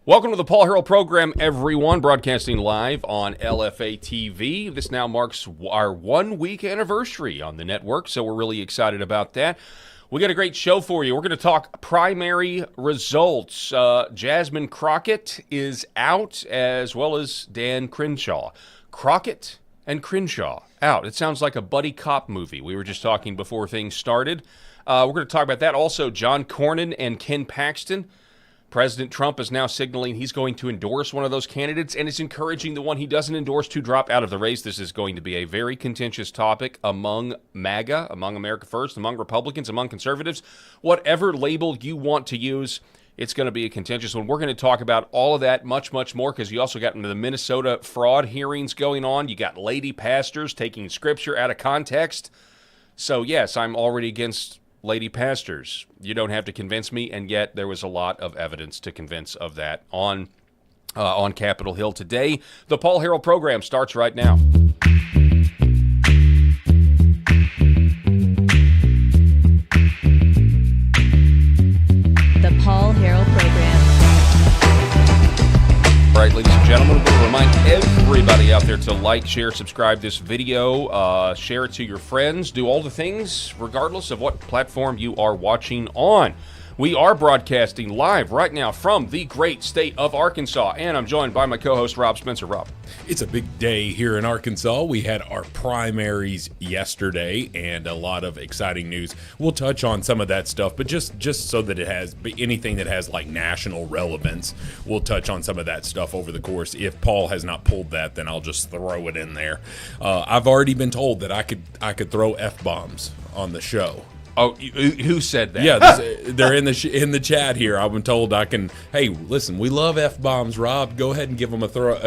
Welcome to the Paul Harrell program, everyone, broadcasting live on LFA TV. This now marks our 1 week anniversary on the network, so we're really excited about that. We got a great show for you. We're going to talk primary results. Jasmine Crockett is out, as well as Dan Crenshaw. Crockett and Crenshaw out. It sounds like a buddy cop movie. We were just talking before things started. We're going to talk about that. Also, John Cornyn and Ken Paxton. President Trump is now signaling he's going to endorse one of those candidates and is encouraging the one he doesn't endorse to drop out of the race. This is going to be a very contentious topic among MAGA, among America First, among Republicans, among conservatives. Whatever label you want to use, it's going to be a contentious one. We're going to talk about all of that, much, much more, because you also got into the Minnesota fraud hearings going on. You got lady pastors taking scripture out of context. So, yes, I'm already against lady pastors. You don't have to convince me, and yet there was a lot of evidence to convince of that on Capitol Hill today. The Paul Harrell program starts right now. The Paul Harrell program. All right, ladies and gentlemen, we're going to remind everybody out there to like, share, subscribe this video, share it to your friends, do all the things regardless of what platform you are watching on. We are broadcasting live right now from the great state of Arkansas, and I'm joined by my co-host, Rob Spencer. Rob. It's a big day here in Arkansas. We had our primaries yesterday and a lot of exciting news. We'll touch on some of that stuff, but just so that it has anything that has like national relevance, we'll touch on some of that stuff over the course. If Paul has not pulled that, then I'll just throw it in there. I've already been told that I could throw F-bombs on the show. Oh, who said that? Yeah, they're in the chat here. I've been told I can. Hey, listen, we love F-bombs, Rob. Go ahead and give them a throw.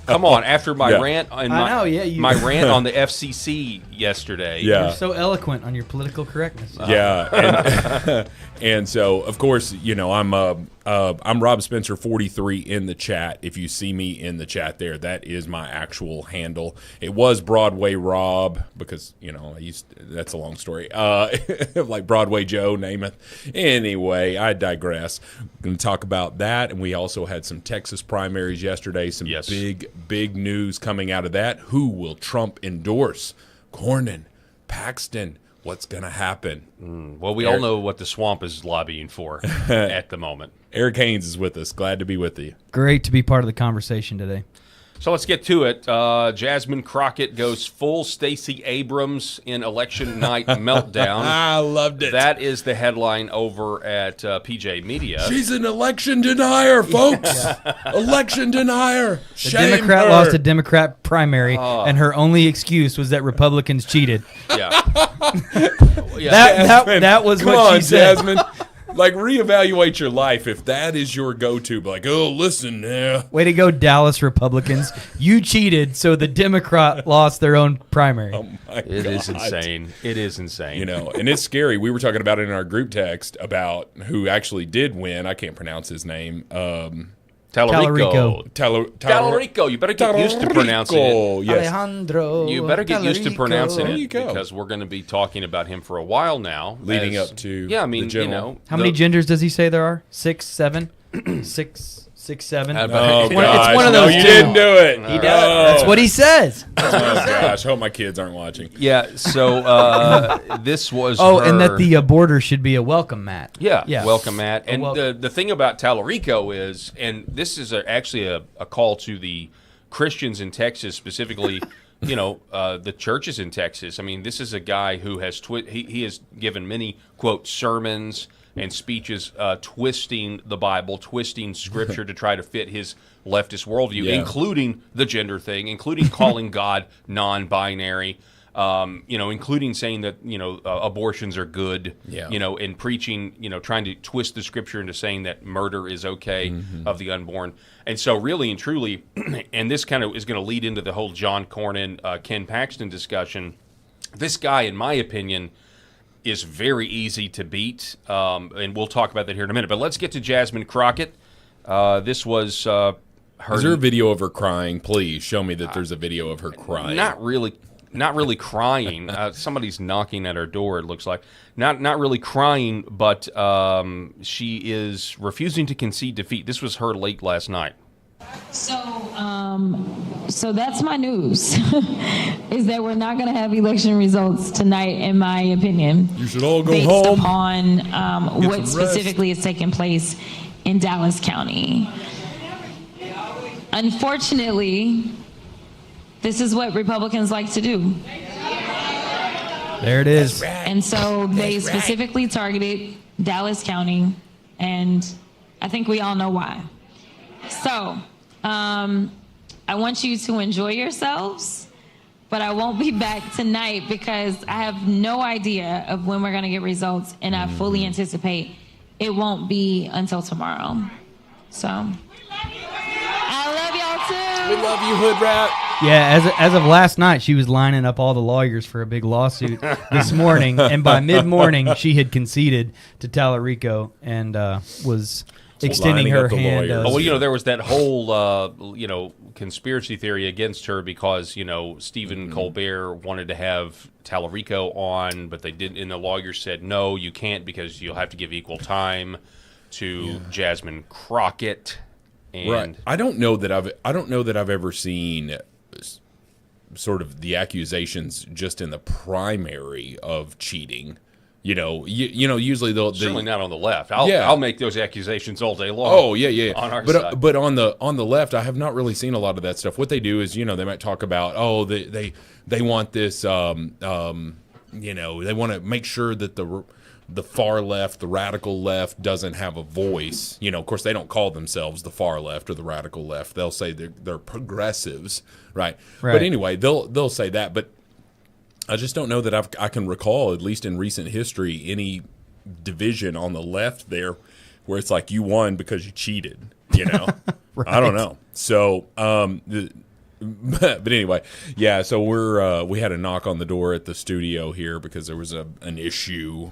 Come on, after my rant and my rant on the FCC yesterday. Yeah. You're so eloquent on your political correctness. Yeah, and so of course, you know, I'm Rob Spencer 43 in the chat. If you see me in the chat there, that is my actual handle. It was Broadway Rob because, you know, that's a long story. Like Broadway Joe, Namath. Anyway, I digress. I'm going to talk about that, and we also had some Texas primaries yesterday. Some big news coming out of that. Who will Trump endorse? Cornyn, Paxton. What's going to happen? Well, we all know what the swamp is lobbying for at the moment. Eric Haynes is with us. Glad to be with you. Great to be part of the conversation today. So let's get to it. Jasmine Crockett goes full Stacey Abrams in election night meltdown. I loved it. That is the headline over at PJ Media. She's an election denier, folks. Election denier. Shame The Democrat her. lost a Democrat primary, and her only excuse was that Republicans cheated. Yeah. That was Come what on, she said. Jasmine. Like, reevaluate your life if that is your go-to. Like, oh, listen, Way to go, Dallas Republicans. You cheated, so the Democrat lost their own primary. oh my It God. is insane. It is insane. You know, and it's scary. We were talking about it in our group text about who actually did win. I can't pronounce his name. Tallarico. Tallarico. You better get used to pronouncing it. Yes. Alejandro. You better get used to pronouncing There it you go. because we're going to be talking about him for a while now. Leading up to Yeah, I mean, the you general. know. How many genders does he say there are? 6, 7? 6, 7? Oh, Oh, It's gosh. one of No, those you two. didn't do it. He does. That's what he says. Oh, gosh. Hope my kids aren't watching. Yeah, so this was Oh, her... and that the border should be a welcome mat. Yeah, Yeah. welcome, Matt. And welcome. the thing about Tallarico is, and this is actually a call to the Christians in Texas, specifically, you know, the churches in Texas. I mean, this is a guy who has he has given many, quote, sermons and speeches twisting the Bible, twisting Scripture to try to fit his leftist worldview, Yeah. including the gender thing, including calling God non-binary, you know, including saying that, you know, abortions are good, Yeah. you know, and preaching, you know, trying to twist the Scripture into saying that murder is okay of the unborn. And so really and truly, and this kind of is going to lead into the whole John Cornyn, Ken Paxton discussion, this guy, in my opinion, is very easy to beat, and we'll talk about that here in a minute. But let's get to Jasmine Crockett. This was her... Is there a video of her crying? Please show me that there's a video of her crying. Not really not really crying. Somebody's knocking at her door, it looks like. Not really crying, but she is refusing to concede defeat. This was her late last night. So that's my news, is that we're not going to have election results tonight, in my opinion. You should all go based home. upon what specifically is taking place in Dallas County. Unfortunately, this is what Republicans like to do. There it is. And so they specifically targeted Dallas County, and I think we all know why. So, I want you to enjoy yourselves, but I won't be back tonight because I have no idea of when we're going to get results, and I fully anticipate it won't be until tomorrow. So, I love y'all too. We love you, Hood Rat. Yeah, as of last night, she was lining up all the lawyers for a big lawsuit this morning, and by mid-morning, she had conceded to Tallarico and was extending lining her up the hand. lawyers. Oh, well, there was that whole, conspiracy theory against her because, Stephen Colbert wanted to have Tallarico on, but they didn't, and the lawyer said, no, you can't because you'll have to give equal time to Jasmine Crockett. And Right. I don't know that I've ever seen sort of the accusations just in the primary of cheating. Usually they'll certainly not on the left. I'll make those accusations all day long. Oh yeah. On our but side. but on the left, I have not really seen a lot of that stuff. What they do is, they might talk about, they want this, they want to make sure that the far left, the radical left, doesn't have a voice. Of course, they don't call themselves the far left or the radical left. They'll say they're progressives, right? But anyway, they'll say that, but I just don't know that I can recall, at least in recent history, any division on the left there where it's like you won because you cheated. Right. I don't know. So, but anyway, yeah. So we had a knock on the door at the studio here because there was an issue,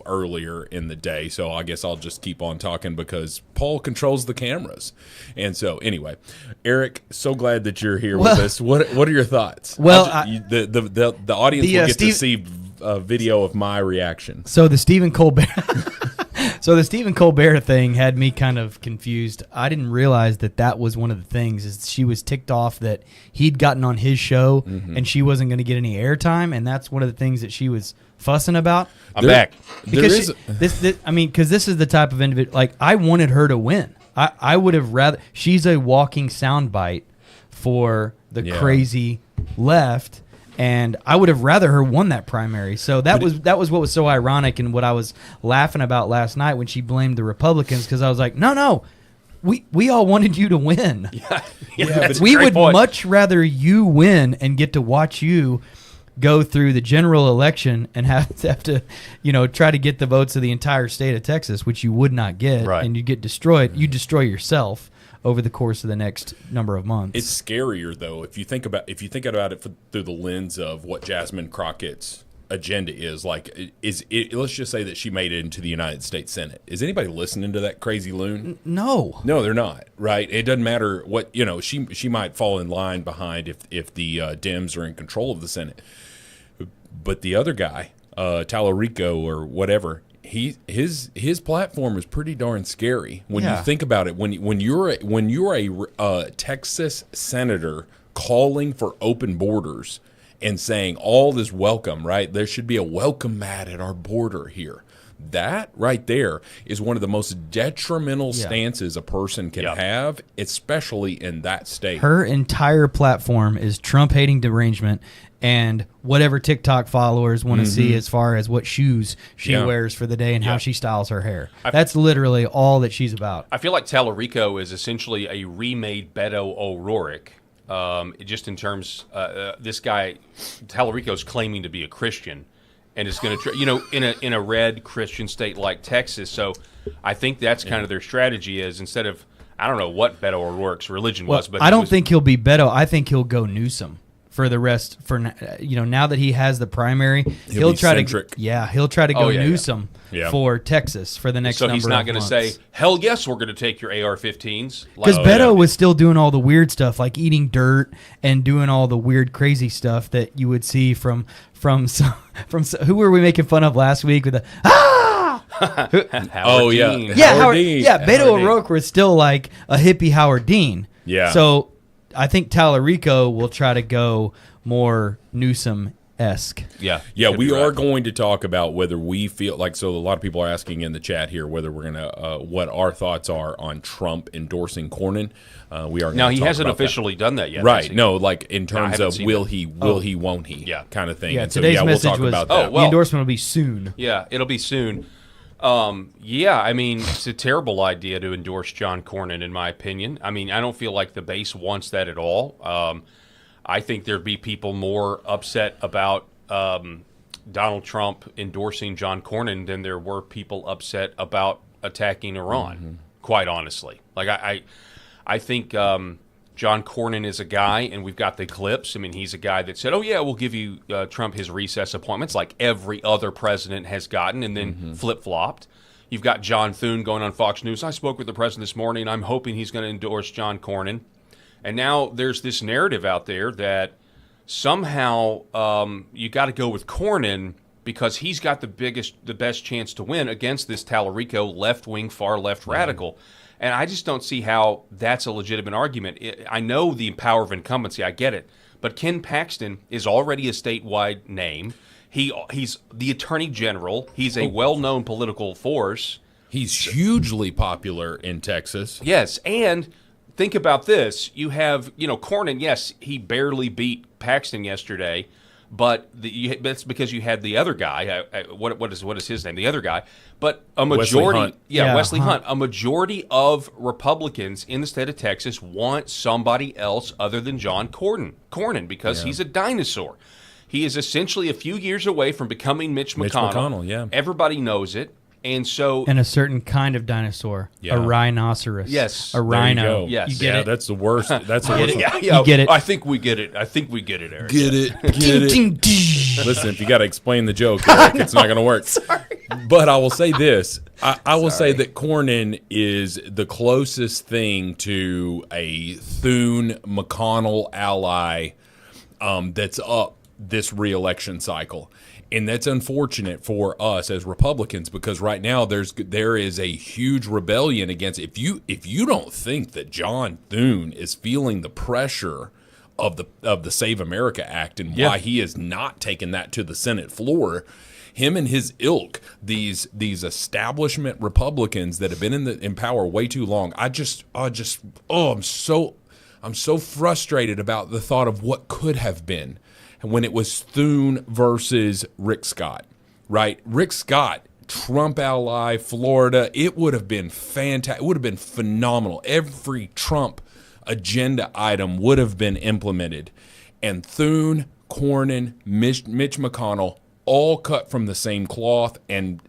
earlier in the day. So I guess I'll just keep on talking because Paul controls the cameras. And so anyway, Eric, so glad that you're here with us. What are your thoughts? Well, the audience will get to see a video of my reaction. So the Stephen Colbert thing had me kind of confused. I didn't realize that was one of the things, is she was ticked off that he'd gotten on his show and she wasn't going to get any airtime, and that's one of the things that she was fussing about. I'm back. Because this is the type of individual, like, I wanted her to win. I would have rather, she's a walking soundbite for the crazy left. And I would have rather her won that primary. So that was what was so ironic, and what I was laughing about last night when she blamed the Republicans, because I was like, no, we all wanted you to win. That's a We great would point. much rather you win and get to watch you go through the general election and have to try to get the votes of the entire state of Texas, which you would not get, Right. and you get destroyed. You destroy yourself over the course of the next number of months. It's scarier though if you think about it through the lens of what Jasmine Crockett's agenda is. Like, let's just say that she made it into the United States Senate. Is anybody listening to that crazy loon? No, they're not. Right? It doesn't matter what she might fall in line behind if the Dems are in control of the Senate. But the other guy, Tallarico or whatever, his platform is pretty darn scary when you think about it. When you're a Texas senator calling for open borders and saying all is welcome, right? There should be a welcome mat at our border here. That right there is one of the most detrimental stances a person can have, especially in that state. her entire platform is Trump-hating derangement and whatever TikTok followers want to see as far as what shoes she wears for the day and how she styles her hair. That's literally all that she's about. I feel like Tallarico is essentially a remade Beto O'Rourke. Just in terms, this guy, Tallarico, is claiming to be a Christian, and is going to, in a red Christian state like Texas. So I think that's kind of their strategy, is instead of, I don't know what Beto O'Rourke's religion was, but I don't think he'll be Beto. I think he'll go Newsom for the rest. Now that he has the primary, He'll try centric. he'll try to go Newsom Yeah. for Texas for the next. So number he's not of going to months. say, "Hell yes, we're going to take your AR-15s." Because Beto was still doing all the weird stuff, like eating dirt and doing all the weird, crazy stuff that you would see from who were we making fun of last week with the Howard Dean. Howard Dean. Beto O'Rourke was still like a hippie Howard Dean. Yeah. So I think Tallarico will try to go more Newsom-esque. Yeah, we are going to talk about whether we feel like, so a lot of people are asking in the chat here whether we're going to, what our thoughts are on Trump endorsing Cornyn. We are Now, gonna he talk hasn't about that. officially done that yet. has Right. he? No, like in terms haven't of seen will that. he, won't he Yeah. kind of thing. Yeah, And so, today's we'll message talk was about Oh, that. well- the endorsement will be soon. Yeah, it'll be soon. I mean, it's a terrible idea to endorse John Cornyn, in my opinion. I mean, I don't feel like the base wants that at all. I think there'd be people more upset about Donald Trump endorsing John Cornyn than there were people upset about attacking Iran, quite honestly. Like, I think John Cornyn is a guy, and we've got the clips. I mean, he's a guy that said, "Oh, yeah, we'll give you Trump his recess appointments," like every other president has gotten, and then flip-flopped. You've got John Thune going on Fox News. "I spoke with the president this morning. I'm hoping he's going to endorse John Cornyn." And now there's this narrative out there that somehow you got to go with Cornyn because he's got the best chance to win against this Tallarico left-wing, far-left radical. And I just don't see how that's a legitimate argument. I know the power of incumbency. I get it. But Ken Paxton is already a statewide name. He's the attorney general. He's a well-known political force. He's hugely popular in Texas. Yes, and think about this. You have, Cornyn, yes, he barely beat Paxton yesterday, but that's because you had the other guy. What is his name? The other guy. But a majority, Wesley Hunt. A majority of Republicans in the state of Texas want somebody else other than John Cornyn because he's a dinosaur. He is essentially a few years away from becoming Mitch McConnell. Yeah. Everybody knows it. And so, And a certain kind of dinosaur, a rhinoceros. Yes. A rhino. There you go. Yes. You get it? That's the worst. That's the worst. You get it. I think we get it. Eric. Get it. Ding, ding, ding. Listen, if you got to explain the joke, Eric, it's not going to work. But I will say this. I will say that Cornyn is the closest thing to a Thune-McConnell ally that's up this re-election cycle. And that's unfortunate for us as Republicans because right now there is a huge rebellion against if you don't think that John Thune is feeling the pressure of the Save America Act and why he has not taken that to the Senate floor, him and his ilk, these establishment Republicans that have been in power way too long, I'm so frustrated about the thought of what could have been. When it was Thune versus Rick Scott, right? Rick Scott, Trump ally, Florida, it would have been fantastic. It would have been phenomenal. Every Trump agenda item would have been implemented. And Thune, Cornyn, Mitch McConnell, all cut from the same cloth. And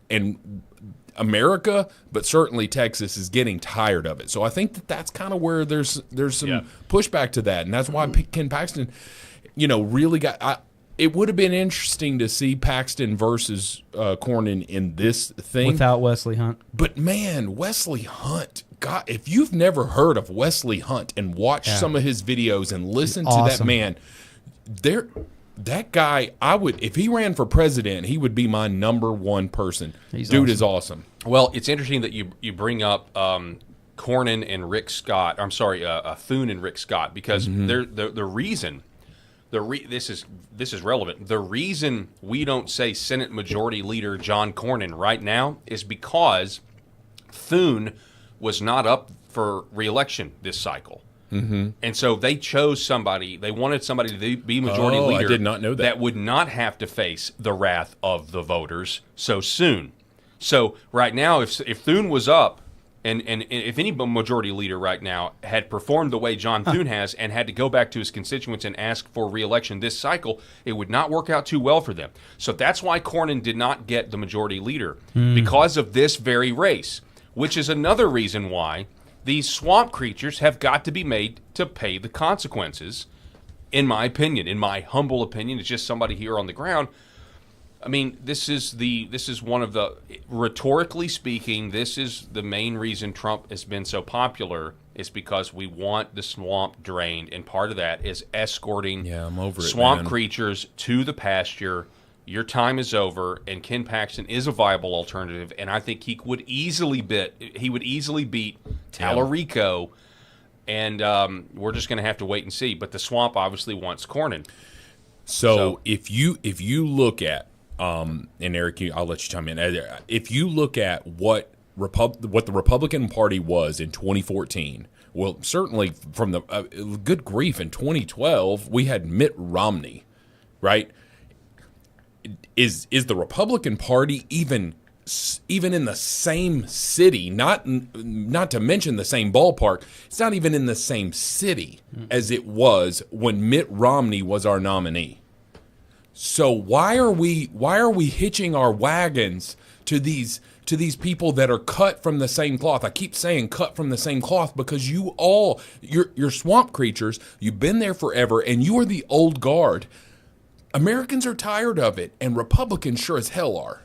America, but certainly Texas, is getting tired of it. So I think that's kind of where there's some pushback to that. And that's why Ken Paxton really got. It would have been interesting to see Paxton versus Cornyn in this thing without Wesley Hunt. But man, Wesley Hunt, God, if you've never heard of Wesley Hunt and watched some of his videos and listened to that man, that guy, if he ran for president, he would be my number one person. Dude is awesome. Well, it's interesting that you bring up Cornyn and Rick Scott. I'm sorry, Thune and Rick Scott, because the reason. This is relevant. The reason we don't say Senate Majority Leader John Cornyn right now is because Thune was not up for re-election this cycle. And so they chose somebody. They wanted somebody to be majority leader. I did not know that. That would not have to face the wrath of the voters so soon. So right now, if Thune was up, and if any majority leader right now had performed the way John Thune has and had to go back to his constituents and ask for re-election this cycle, it would not work out too well for them. So that's why Cornyn did not get the majority leader, because of this very race, which is another reason why these swamp creatures have got to be made to pay the consequences in my opinion, in my humble opinion, it's just somebody here on the ground. I mean, this is one of the, rhetorically speaking, this is the main reason Trump has been so popular, is because we want the swamp drained, and part of that is escorting I'm over it, swamp man. creatures to the pasture. Your time is over, and Ken Paxton is a viable alternative, and I think he would easily beat Tallarico, and we're just going to have to wait and see. But the swamp obviously wants Cornyn. So if you look at and Eric, I'll let you chime in. If you look at what the Republican Party was in 2014, well, certainly from the good grief, in 2012 we had Mitt Romney, right? Is the Republican Party even in the same city? Not to mention the same ballpark. It's not even in the same city as it was when Mitt Romney was our nominee. So why are we hitching our wagons to these people that are cut from the same cloth? I keep saying cut from the same cloth because you're swamp creatures. You've been there forever, and you are the old guard. Americans are tired of it, and Republicans sure as hell are.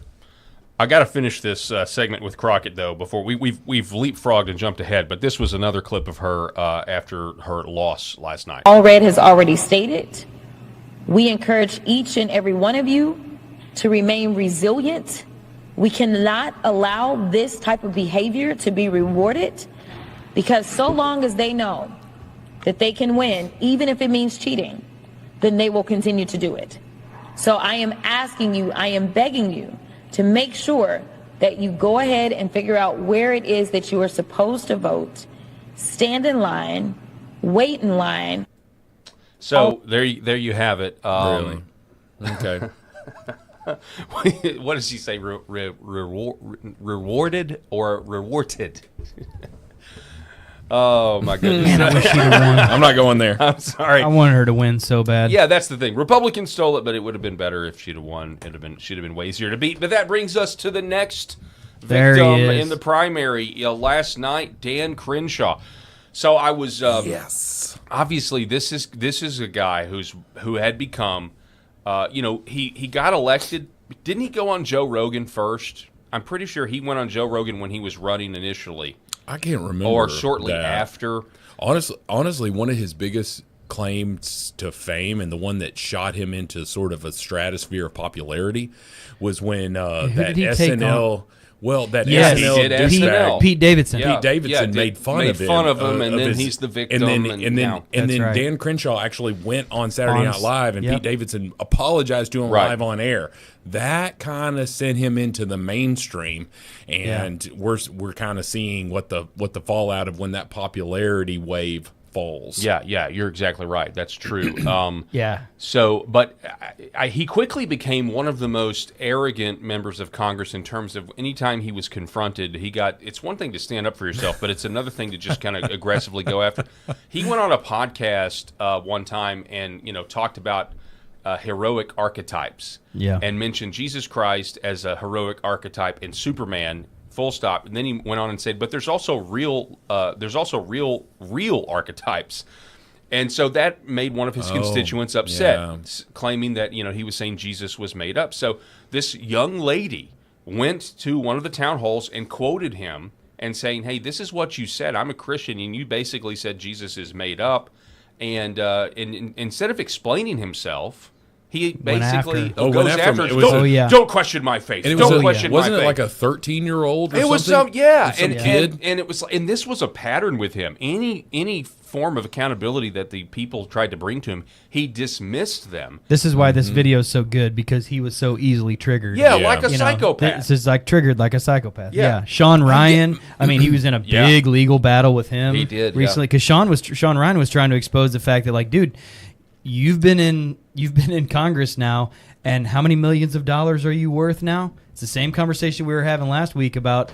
I got to finish this segment with Crockett, though, before we've leapfrogged and jumped ahead. But this was another clip of her after her loss last night. All Red has already stated, we encourage each and every one of you to remain resilient. We cannot allow this type of behavior to be rewarded, because so long as they know that they can win, even if it means cheating, then they will continue to do it. So I am asking you, I am begging you to make sure that you go ahead and figure out where it is that you are supposed to vote, stand in line, wait in line. So there you have it. Really? Okay. What does he say? Rewarded or rewarded? Oh my goodness! Man, I wish she'd have won. I'm not going there. I'm sorry. I wanted her to win so bad. Yeah, that's the thing. Republicans stole it, but it would have been better if she'd have won. She'd have been way easier to beat. But that brings us to the next victim in the primary. Last night, Dan Crenshaw. So I was Yes. Obviously, this is a guy who had become, he got elected. Didn't he go on Joe Rogan first? I'm pretty sure he went on Joe Rogan when he was running initially. I can't remember. Or shortly that. after. Honestly, one of his biggest claims to fame, and the one that shot him into sort of a stratosphere of popularity, was when that did he take SNL. Well, that Yes. SNL He did dispatch. Pete Davidson. Yeah. Pete Davidson made fun of him, and then he's the victim. And and then That's right. Dan Crenshaw actually went on Saturday On- Night Live, and yep. Pete Davidson apologized to him Right. live on air. That kind of sent him into the mainstream, and we're kind of seeing what the fallout of when that popularity wave falls. Yeah, you're exactly right. That's true. Yeah. So, but he quickly became one of the most arrogant members of Congress in terms of anytime he was confronted, it's one thing to stand up for yourself, but it's another thing to just kind of aggressively go after. He went on a podcast one time and, talked about heroic archetypes and mentioned Jesus Christ as a heroic archetype and Superman, full stop. And then he went on and said, but there's also real archetypes. And so that made one of his constituents upset, claiming that, he was saying Jesus was made up. So this young lady went to one of the town halls and quoted him and saying, hey, this is what you said. I'm a Christian, and you basically said Jesus is made up. And instead of explaining himself, he basically goes after him. Don't question my faith. And don't question my faith. Wasn't it like a 13-year-old? It was some kid. And it was, and this was a pattern with him. Any form of accountability that the people tried to bring to him, he dismissed them. This is why this video is so good, because he was so easily triggered. Yeah, like a psychopath. This is like triggered like a psychopath. Yeah. Sean Ryan. I mean, he was in a big legal battle with him. He did recently, because Sean Ryan was trying to expose the fact that, like, dude, you've been in Congress now, and how many millions of dollars are you worth now? It's the same conversation we were having last week about,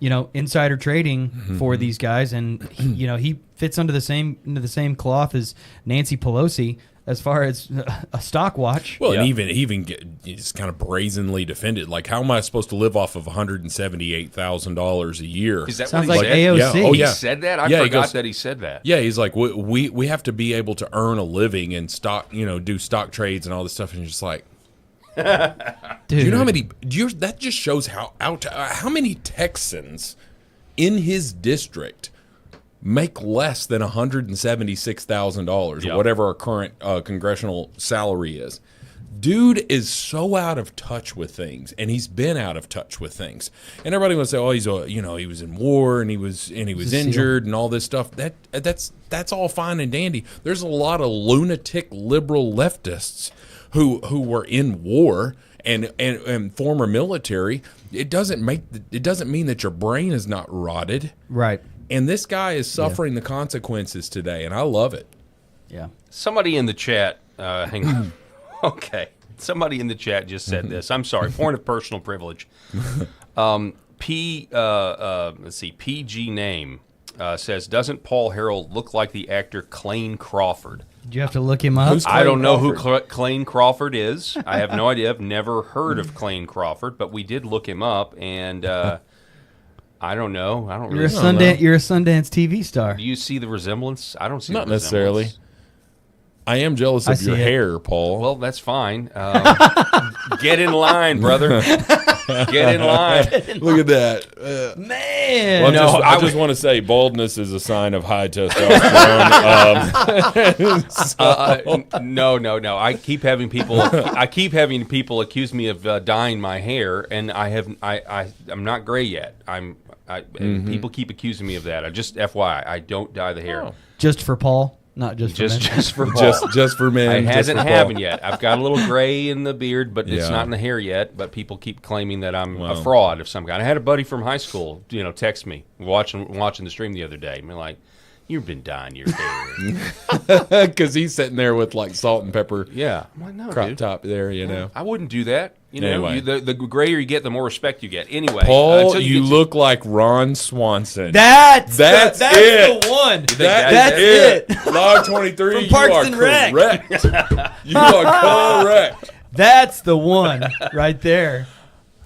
insider trading for these guys, and he fits under the same cloth as Nancy Pelosi. as far as a stock watch. Well, and even it's kind of brazenly defended. Like, how am I supposed to live off of $178,000 a year? Is that Sounds what he like said? AOC. Yeah. Oh, He yeah. said that? I Yeah, he forgot goes- that he said that. Yeah, he's like, we have to be able to earn a living and stock, do stock trades and all this stuff. And you're just like, Dude. do you know how many? That just shows how many Texans in his district make less than $176,000 Yeah. or whatever our current congressional salary is. Dude is so out of touch with things, and he's been out of touch with things. And everybody would say, "Oh, he was in war, and he was injured, and all this stuff." That's all fine and dandy. There's a lot of lunatic liberal leftists who were in war and former military. It doesn't mean that your brain is not rotted. Right. And this guy is suffering the consequences today, and I love it. Yeah. Somebody in the chat, hang on. Okay. Somebody in the chat just said this. I'm sorry. Point of personal privilege. Let's see. PG name says, doesn't Paul Harrell look like the actor Clayne Crawford? Did you have to look him up? Who's I don't know Crawford? who Clayne Crawford is. I have no idea. I've never heard of Clayne Crawford, but we did look him up, and I don't know. I don't You're a really know. Sundance. You're a Sundance TV star. Do you see the resemblance? I don't see Not the necessarily. resemblance. I am jealous I of see your it. hair, Paul. Well, that's fine. Get in line, brother. Get in line. Look at that. Man. Well, No, I I just want to say baldness is a sign of high testosterone. No. I keep having people accuse me of dyeing my hair, and I'm not gray yet. And people keep accusing me of that. I just FYI, I don't dye the hair. Just for Paul, not just for men. Just for Paul. just for men. It just hasn't for Paul. happened yet. I've got a little gray in the beard, but it's Yeah. not in the hair yet. But people keep claiming that I'm Wow. a fraud of some kind. I had a buddy from high school, text me watching the stream the other day. And be like, "You've been dyeing your hair." Because he's sitting there with like salt and pepper Yeah, I'm like, no, crop dude. top there, I wouldn't do that. Anyway. The grayer you get, the more respect you get. Anyway, Paul, until you get look like Ron Swanson. That's That's it. the one. that's it. Log 23, From you Parks are and Rec. correct. You are correct. That's the one right there.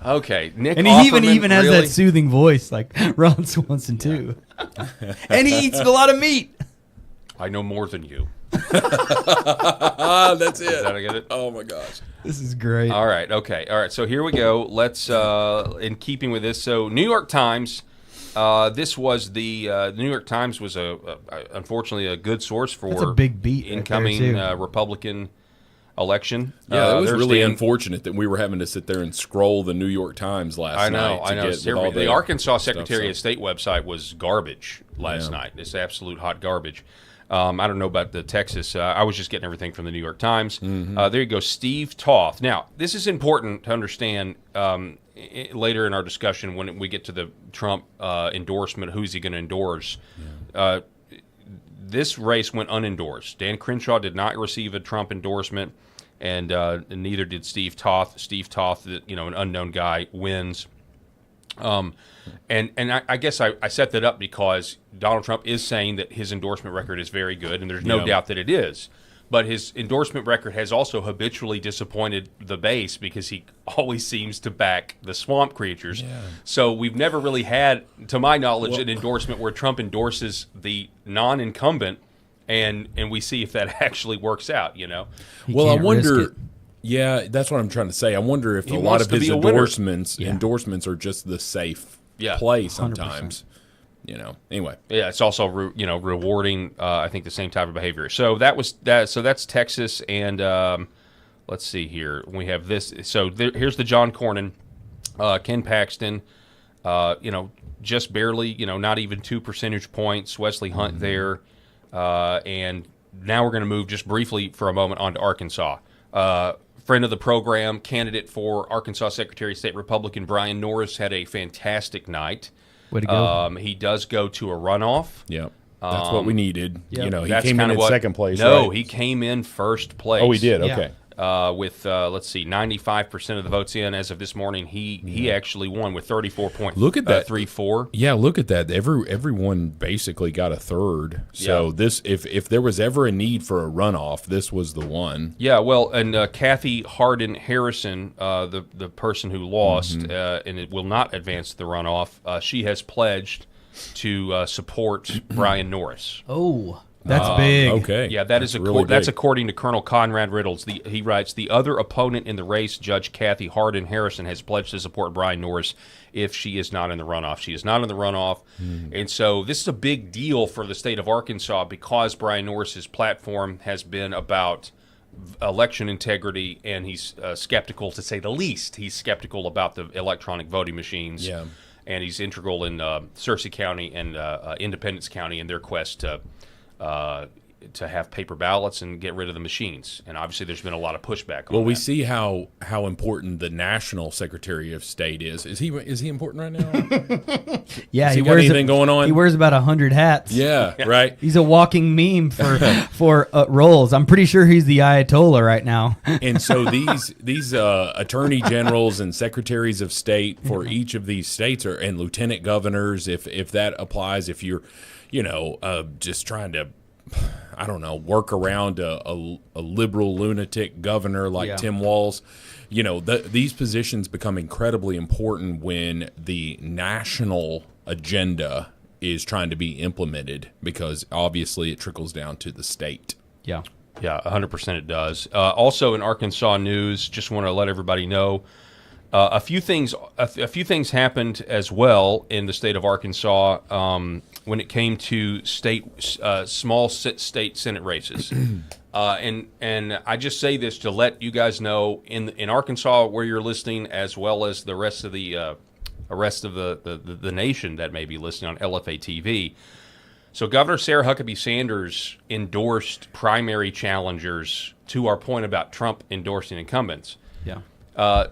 Okay, Nick. And he Offerman, even has really? that soothing voice like Ron Swanson too. And he eats a lot of meat. I know more than you. That's it. Did I get it? Oh my gosh. This is great. All right. Okay. All right. So here we go. Let's, in keeping with this, so New York Times. This was the New York Times was unfortunately a good source for That's a big beat right there, incoming too. Republican election. Yeah, it was they're really staying- unfortunate that we were having to sit there and scroll the New York Times last I night. know. to It's get with terrible. all The Arkansas stuff, Secretary so- of State website was garbage last night. It's absolute hot garbage. I don't know about the Texas. I was just getting everything from the New York Times. There you go, Steve Toth. Now, this is important to understand later in our discussion when we get to the Trump endorsement. Who's he going to endorse? This race went unendorsed. Dan Crenshaw did not receive a Trump endorsement, and neither did Steve Toth. Steve Toth, an unknown guy, wins. And I guess I set that up because Donald Trump is saying that his endorsement record is very good, and there's no doubt that it is. But his endorsement record has also habitually disappointed the base because he always seems to back the swamp creatures. Yeah. So we've never really had, to my knowledge, an endorsement where Trump endorses the non-incumbent, and we see if that actually works out, Well, I can't risk wonder. it. Yeah, that's what I'm trying to say. I wonder if He a lot wants of to his be a winner. endorsements are just the safe Yeah. play sometimes. Anyway. Yeah, it's also rewarding. I think the same type of behavior. So that was that. So that's Texas, and let's see here. We have this. So here's the John Cornyn, Ken Paxton. Just barely. Not even 2 percentage points. Wesley Hunt there, and now we're going to move just briefly for a moment on to Arkansas. Friend of the program, candidate for Arkansas Secretary of State Republican Brian Norris had a fantastic night. Way to go. He does go to a runoff. Yeah. That's what we needed. Yep. He That's came in kinda in what- second place. No, right? he came in first place. Oh, he did. Yeah. Okay. with let's see, 95% of the votes in as of this morning. He actually won with 34.34. Look at that. 3-4. Yeah, look at that. Everyone basically got a third. So this, if there was ever a need for a runoff, this was the one. Yeah, well, and Kathy Hardin Harrison, the person who lost, and it will not advance the runoff. She has pledged to support Brian Norris. Oh, that's big. Okay. Yeah, that's according to Colonel Conrad Riddles. He writes, the other opponent in the race, Judge Kathy Hardin Harrison, has pledged to support Brian Norris if she is not in the runoff. She is not in the runoff. And so this is a big deal for the state of Arkansas because Brian Norris's platform has been about election integrity, and he's skeptical, to say the least. He's skeptical about the electronic voting machines. Yeah. And he's integral in Searcy County and Independence County in their quest to have paper ballots and get rid of the machines. And obviously there's been a lot of pushback on Well, we that. see how important the National Secretary of State is. Is he important right now? Yeah, Does he want wears anything going on? He wears about 100 hats. Yeah, right. He's a walking meme for roles. I'm pretty sure he's the Ayatollah right now. And so these attorney generals and secretaries of state for each of these states and lieutenant governors, if that applies, if you're, just trying to, I don't know, work around a liberal lunatic governor like Tim Walz, these positions become incredibly important when the national agenda is trying to be implemented, because obviously it trickles down to the state. Yeah. Yeah, 100% it does. Also in Arkansas news, just want to let everybody know, a few things happened as well in the state of Arkansas when it came to small state Senate races. And I just say this to let you guys know, in Arkansas where you're listening, as well as the rest of the nation that may be listening on LFA TV. So Governor Sarah Huckabee Sanders endorsed primary challengers, to our point about Trump endorsing incumbents. Yeah.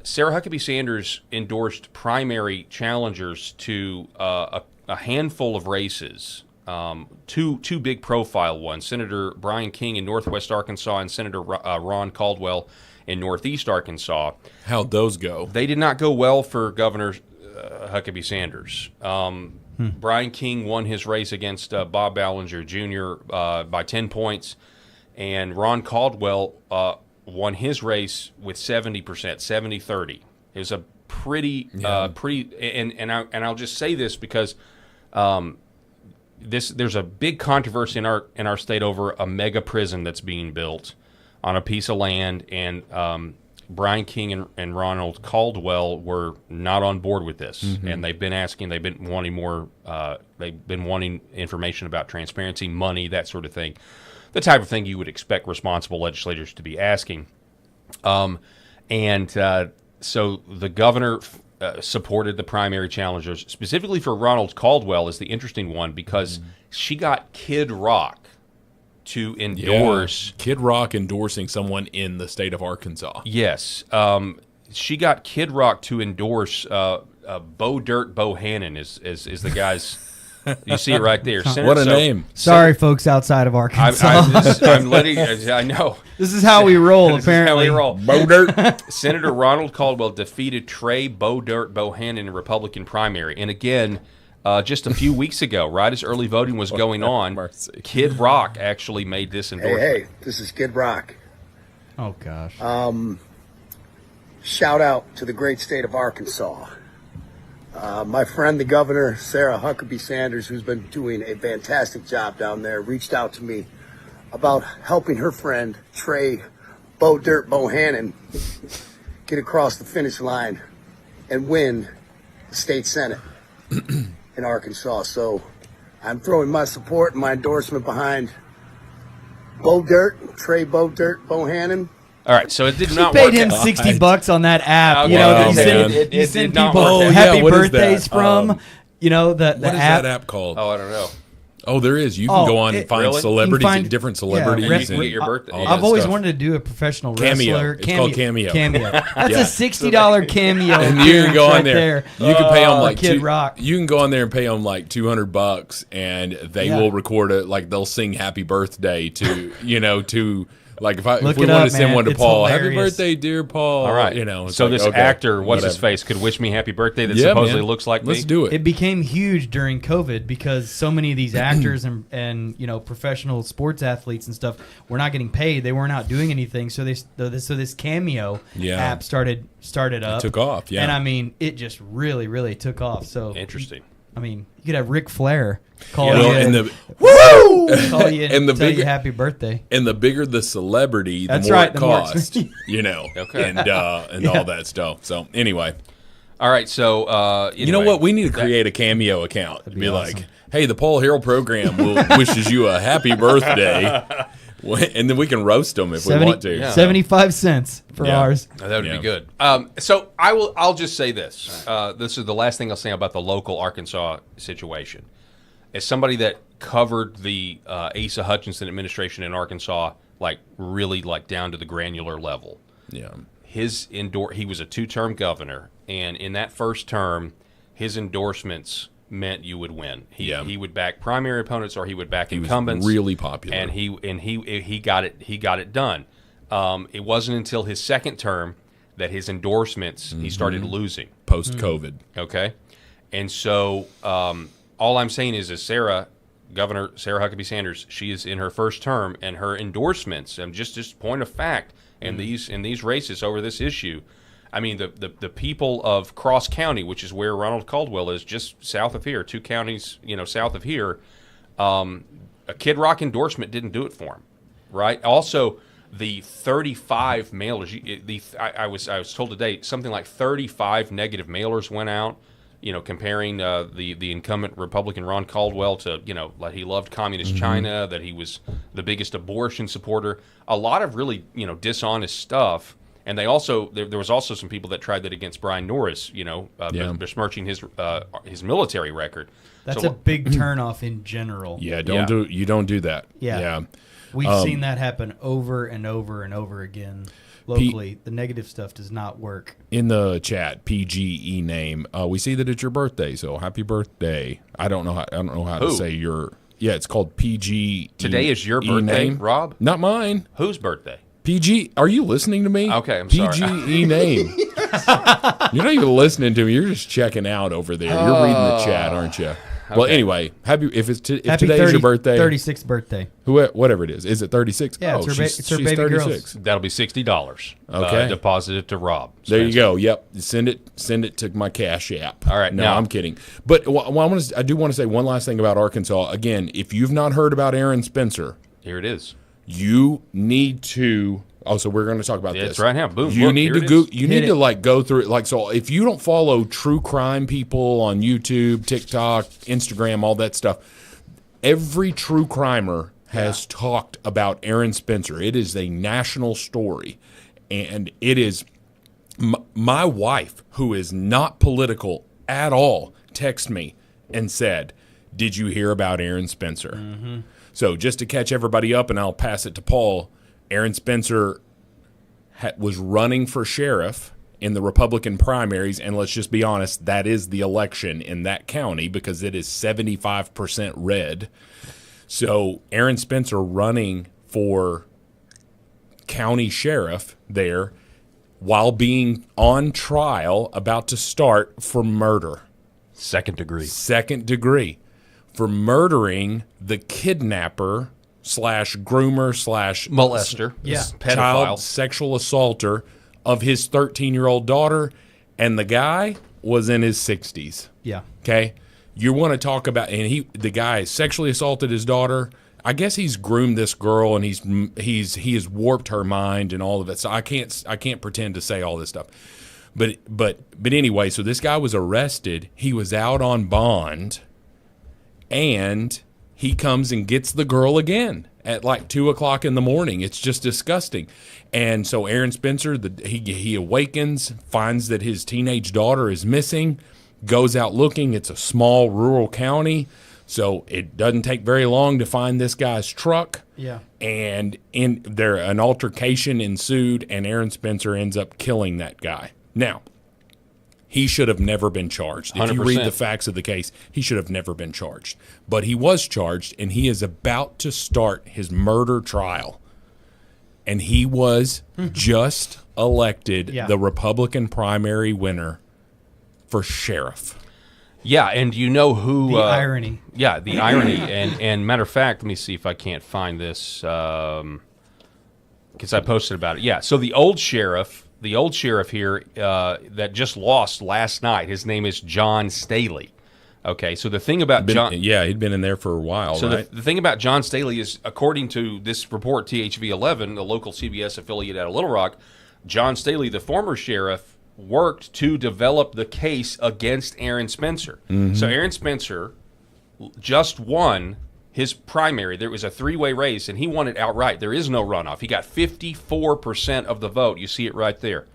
Sarah Huckabee Sanders endorsed primary challengers to a handful of races, two big profile ones, Senator Brian King in Northwest Arkansas and Senator Ron Caldwell in Northeast Arkansas. How'd those go? They did not go well for Governor Huckabee Sanders. Brian King won his race against Bob Ballinger Jr. By 10 points, and Ron Caldwell won his race with 70%, 70-30. It was a pretty, and I'll just say this because there's a big controversy in our state over a mega prison that's being built on a piece of land, and Brian King and Ronald Caldwell were not on board with this, and they've been wanting more. They've been wanting information about transparency, money, that sort of thing. The type of thing you would expect responsible legislators to be asking. So the governor supported the primary challengers. Specifically for Ronald Caldwell is the interesting one, because she got Kid Rock to endorse. Yeah. Kid Rock endorsing someone in the state of Arkansas. Yes. She got Kid Rock to endorse Bo Dirt Bohannon is the guy's. You see it right there. What a name. Sorry, folks outside of Arkansas. I know. This is how we roll, apparently. How we roll. Bo Dirt. Senator Ronald Caldwell defeated Trey Bo Dirt Bohannon in a Republican primary. And again, just a few weeks ago, right as early voting was going on, Kid Rock actually made this endorsement. Hey, this is Kid Rock. Oh, gosh. Shout out to the great state of Arkansas. My friend, the governor, Sarah Huckabee Sanders, who's been doing a fantastic job down there, reached out to me about helping her friend, Trey Bo Dirt Bohannon, get across the finish line and win the state Senate in Arkansas. So I'm throwing my support and my endorsement behind Bo Dirt, Trey Bo Dirt Bohannon. All right, so it did not paid work him out. $60 on that app. Okay. You know, that you man. send, you It send did not people work out. happy what is birthdays that? from. You know, the What is app. that app called? Oh, I don't know. Oh, there is. You can go on and find really? celebrities, You can find- different yeah, celebrities. You can and get your birthday. all I've that always stuff. wanted to do a professional Cameo. wrestler. It's called Cameo. That's Yeah. a $60 cameo. And you can go on right there. You can pay them like Kid Rock. You can go on there and pay them like $200, and they Yeah. will record it. Like they'll sing "Happy Birthday" to to Like if Look we it want up, to send man. one to It's Paul, hilarious. happy birthday, dear Paul. All right. It's so like, this okay, actor, what's his whatever. face, could wish me happy birthday that Yeah, supposedly man. looks like me. Let's do it. It became huge during COVID because so many of these actors and professional sports athletes and stuff were not getting paid. They weren't out doing anything. So this Cameo app started up. It took off, yeah. And I mean, it just really, really took off. So Interesting. I mean, you could have Ric Flair call Well, you, and the call you and, and the tell bigger- you happy birthay. and the bigger the celebrity, the That's more right, it the more costs. expensive. Okay. and all that stuff. So anyway, All right, so you know anyway, what? We need to create a Cameo account. be Be awesome. like, hey, the Paul Harrell program wishes you a happy birthday, and then we can roast them if we want to. Yeah. 75 cents for Yeah. ours. That would Yeah. be good. So I'll just say this. This is the last thing I'll say about the local Arkansas situation. As somebody that covered the Asa Hutchinson administration in Arkansas, like really like down to the granular level. Yeah. He was a 2-term governor, and in that first term, his endorsements meant you would win. He would back primary opponents or he would back incumbents. really popular. and he got it done. It wasn't until his second term that his endorsements he started losing. Post COVID. Okay, and so all I'm saying is Governor Sarah Huckabee Sanders, she is in her first term, and her endorsements, and just point of fact, in these races over this issue, I mean the people of Cross County, which is where Ronald Caldwell is, just south of here, 2 counties south of here, a Kid Rock endorsement didn't do it for him, right? Also, the 35 mailers, I was told today something like 35 negative mailers went out. Comparing the incumbent Republican Ron Caldwell to, like he loved communist China, that he was the biggest abortion supporter, a lot of really, dishonest stuff. And they also, there was also some people that tried that against Brian Norris, besmirching his military record. That's So- a big turnoff in general. Yeah. Yeah. Don't do that. Yeah. We've seen that happen over and over and over again locally. The negative stuff does not work. In the chat, PGE name. We see that it's your birthday, so happy birthday. I don't know how to Who? say your. Yeah, it's called PG. Today is your birthday, name. Rob? Not mine. Whose birthday? PG. Are you listening to me? Okay, I'm sorry. PGE name. You're not even listening to me. You're just checking out over there. You're reading the chat, aren't you? Well, anyway, if today is your birthday, 36th birthday. whatever it is it 36? Yeah, oh, it's her she's baby 36. girl's. That'll be $60. Okay. Deposited to Rob. There you Spencer. go. Yep, send it to my Cash App. All right, No, now- I'm kidding. But I do want to say one last thing about Arkansas. Again, if you've not heard about Aaron Spencer, Here it is. you need to. Oh, so we're going to talk about Yeah, this. it's right now. Boom, You look, need here to it go. is. You need to go through it. Like, so if you don't follow true crime people on YouTube, TikTok, Instagram, all that stuff, every true crimer has talked about Aaron Spencer. It is a national story, and it is my wife, who is not political at all, texted me and said, "Did you hear about Aaron Spencer?" Mm-hmm. So just to catch everybody up, and I'll pass it to Paul. Aaron Spencer was running for sheriff in the Republican primaries, and let's just be honest, that is the election in that county because it is 75% red. So Aaron Spencer running for county sheriff there while being on trial, about to start for murder. Second degree. Second degree. For murdering the kidnapper / groomer / Molester. Yeah. Pedophile. child sexual assaulter of his 13-year-old daughter, and the guy was in his 60s. Yeah. Okay, you want to talk about, and the guy sexually assaulted his daughter. I guess he's groomed this girl, and he has warped her mind and all of it. So I can't pretend to say all this stuff. But anyway, so this guy was arrested. He was out on bond, and he comes and gets the girl again at like 2:00 in the morning. It's just disgusting. And so Aaron Spencer, he awakens, finds that his teenage daughter is missing, goes out looking. It's a small rural county, so it doesn't take very long to find this guy's truck. Yeah. And an altercation ensued, and Aaron Spencer ends up killing that guy. Now, he should have never been charged. If you read 100%. the facts of the case, he should have never been charged. But he was charged, and he is about to start his murder trial. and he was just elected Yeah. the Republican primary winner for sheriff. Yeah, and you know who... The irony. Yeah, the irony. And matter of fact, let me see if I can't find this, because I posted about it. Yeah, so the old sheriff here that just lost last night, his name is John Staley. Okay, so the thing about John... Yeah, he'd been in there for a while, So right? the thing about John Staley is, according to this report, THV11, the local CBS affiliate out of Little Rock, John Staley, the former sheriff, worked to develop the case against Aaron Spencer. So Aaron Spencer just won his primary. There was a three-way race, and he won it outright. There is no runoff. He got 54% of the vote. You see it right there.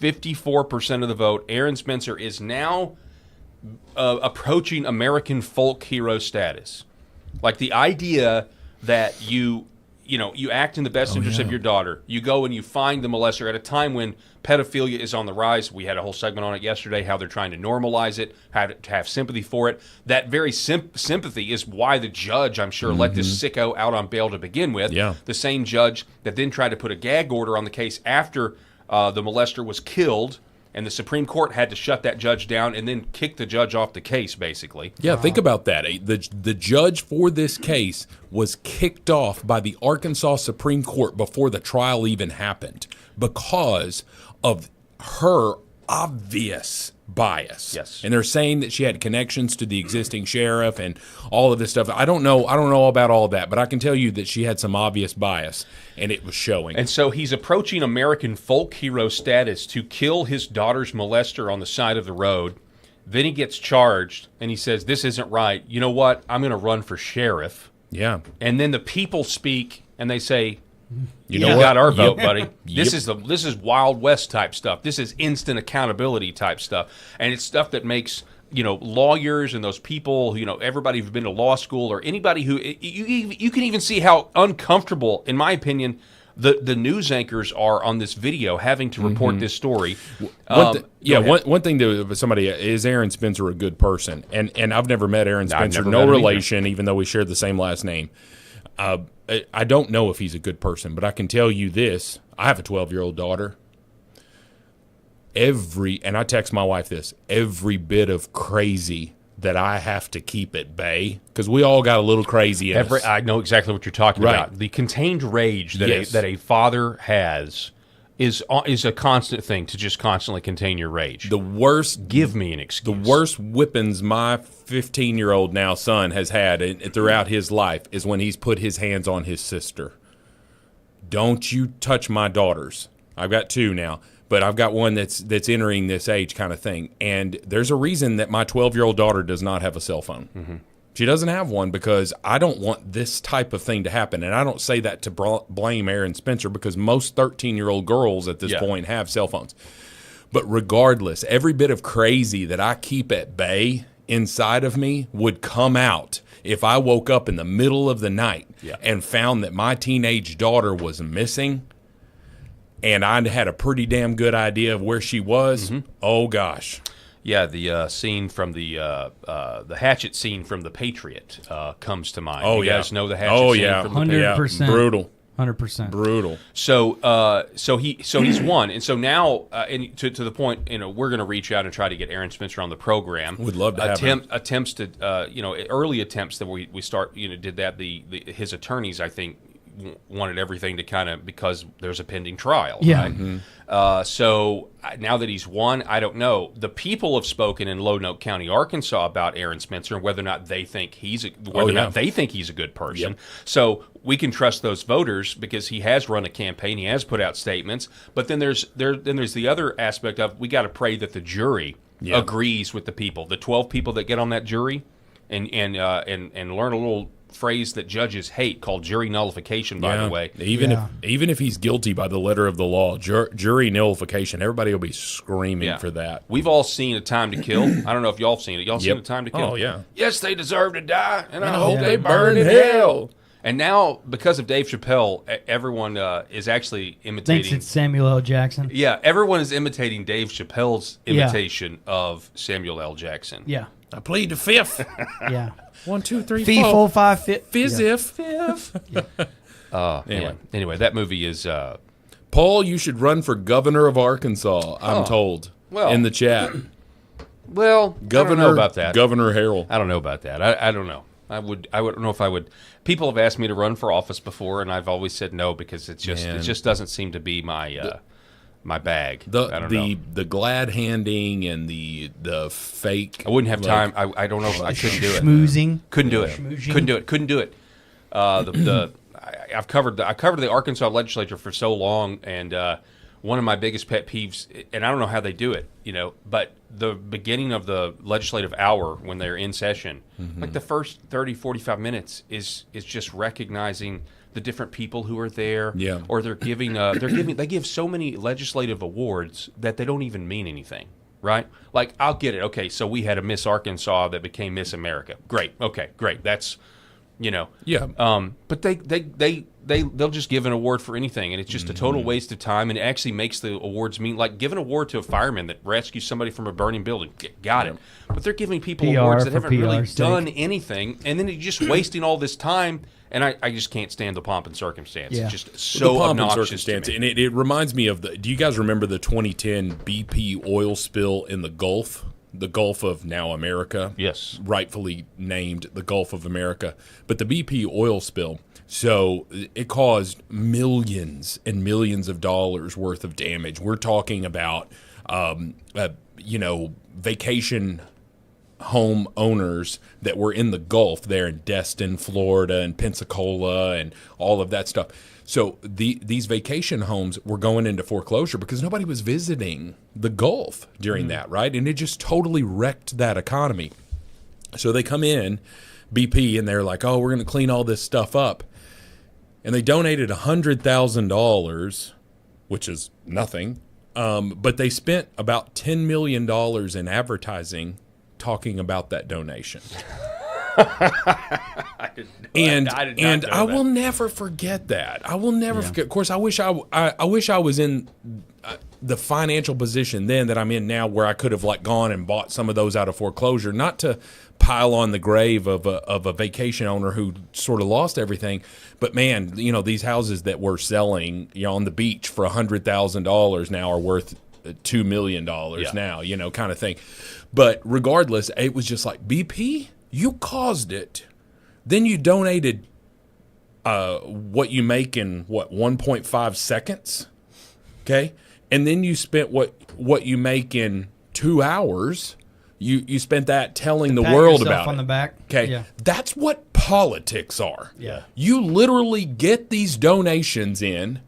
54% of the vote. Aaron Spencer is now approaching American folk hero status. Like the idea that you act in the best interest of your daughter. You go and you find the molester at a time when pedophilia is on the rise. We had a whole segment on it yesterday, how they're trying to normalize it, how to have sympathy for it. That very sympathy is why the judge, I'm sure, let this sicko out on bail to begin with. Yeah. The same judge that then tried to put a gag order on the case after the molester was killed, and the Supreme Court had to shut that judge down and then kick the judge off the case, basically. Yeah, think about that. The judge for this case was kicked off by the Arkansas Supreme Court before the trial even happened because of her obvious bias. Yes. And they're saying that she had connections to the existing sheriff and all of this stuff. I don't know about all of that, but I can tell you that she had some obvious bias, and it was showing. And so he's approaching American folk hero status to kill his daughter's molester on the side of the road. Then he gets charged, and he says, this isn't right. You know what? I'm going to run for sheriff. Yeah. And then the people speak, and they say, You you know got what? our vote, Yep. buddy. This is Wild West type stuff. This is instant accountability type stuff, and it's stuff that makes lawyers and those people, everybody who's been to law school or anybody who you can even see how uncomfortable, in my opinion, the news anchors are on this video having to report this story. One thing to somebody is Aaron Spencer a good person, and I've never met Aaron Spencer, never no met him relation, even though we share the same last name. I don't know if he's a good person, but I can tell you this: I have a 12-year-old daughter. And I text my wife this, every bit of crazy that I have to keep at bay, because we all got a little crazy in us. I know exactly what you're talking Right. about. The contained rage that Yes. a father has is a constant thing, to just constantly contain your rage. The worst Give me an excuse. The worst whippings my 15-year-old now son has had throughout his life is when he's put his hands on his sister. Don't you touch my daughters. I've got two now, but I've got one that's entering this age kind of thing. And there's a reason that my 12-year-old daughter does not have a cell phone. Mm-hmm. She doesn't have one because I don't want this type of thing to happen. And I don't say that to blame Aaron Spencer, because most 13-year-old girls at this point have cell phones. But regardless, every bit of crazy that I keep at bay inside of me would come out if I woke up in the middle of the night and found that my teenage daughter was missing, and I had a pretty damn good idea of where she was. Mm-hmm. Oh, gosh. Yeah, the scene from the hatchet scene from The Patriot comes to mind. Oh, you guys know the hatchet scene from The Patriot? 100%. Brutal. 100%. Brutal. So he's won, and so now, and to the point, we're going to reach out and try to get Aaron Spencer on the program. Would love to have him. Attempts to, early attempts that we start, did that. His attorneys, I think, wanted everything to kind of, because there's a pending trial. Yeah. Right? Mm-hmm. So now that he's won, I don't know. The people have spoken in Lonoke County, Arkansas, about Aaron Spencer and whether or not they think he's a good person. Yep. So we can trust those voters because he has run a campaign, he has put out statements. But then there's the other aspect of, we got to pray that the jury agrees with the people, the 12 people that get on that jury, and learn a little phrase that judges hate called jury nullification, by the way. Even if he's guilty by the letter of the law, jury nullification, everybody will be screaming for that. We've all seen A Time to Kill. I don't know if y'all have seen it. Y'all seen A Time to Kill? Oh, yeah. Yes, they deserve to die, and I hope they they burn in hell. And now, because of Dave Chappelle, everyone is actually imitating. Thinks it's Samuel L. Jackson. Yeah, everyone is imitating Dave Chappelle's imitation of Samuel L. Jackson. Yeah. I plead the fifth. Yeah. 1, 2, 3, Fee, 4, 5, 5. Fizz if. Anyway, that movie is. Paul, you should run for governor of Arkansas. I'm told. Well, in the chat. Well, Governor, I don't know about that. Governor Harrell. I don't know about that. I don't know. I don't know if I would. People have asked me to run for office before, and I've always said no because it just doesn't seem to be my my bag. I don't know. The glad handing and the fake. I wouldn't have time. I don't know if I couldn't do it. Schmoozing. Couldn't do it. Couldn't do it. I've covered the Arkansas legislature for so long, and one of my biggest pet peeves, and I don't know how they do it, but the beginning of the legislative hour when they're in session, like the first 30, 45 minutes is just recognizing the different people who are there, or they give so many legislative awards that they don't even mean anything, right? Like, I'll get it. Okay, so we had a Miss Arkansas that became Miss America. Great. Okay, great. That's but they'll just give an award for anything, and it's just a total waste of time, and it actually makes the awards mean, like, give an award to a fireman that rescues somebody from a burning building. Got it. But they're giving people awards that haven't really done anything, and then you're just wasting all this time, and I just can't stand the pomp and circumstance. It's just so obnoxious to me. And it reminds me of do you guys remember the 2010 BP oil spill in the Gulf? The Gulf of now America. Yes. Rightfully named the Gulf of America. But the BP oil spill, so it caused millions and millions of dollars worth of damage. We're talking about, vacation home owners that were in the Gulf there in Destin, Florida, and Pensacola and all of that stuff. So these vacation homes were going into foreclosure because nobody was visiting the Gulf during that, right? And it just totally wrecked that economy. So they come in, BP, and they're like, oh, we're going to clean all this stuff up. And they donated $100,000, which is nothing. But they spent about $10 million in advertising talking about that donation. I will never forget that. I will never forget. Of course, I wish I was in the financial position then that I'm in now, where I could have gone and bought some of those out of foreclosure, not to pile on the grave of a vacation owner who sort of lost everything, but man, these houses that we're selling, on the beach for $100,000 now are worth $2 million now, kind of thing. But regardless, it was just like, BP, you caused it. Then you donated what you make in 1.5 seconds, okay? And then you spent what you make in 2 hours. You spent that telling the world about on it. The back. Okay, that's what politics are. Yeah, you literally get these donations in,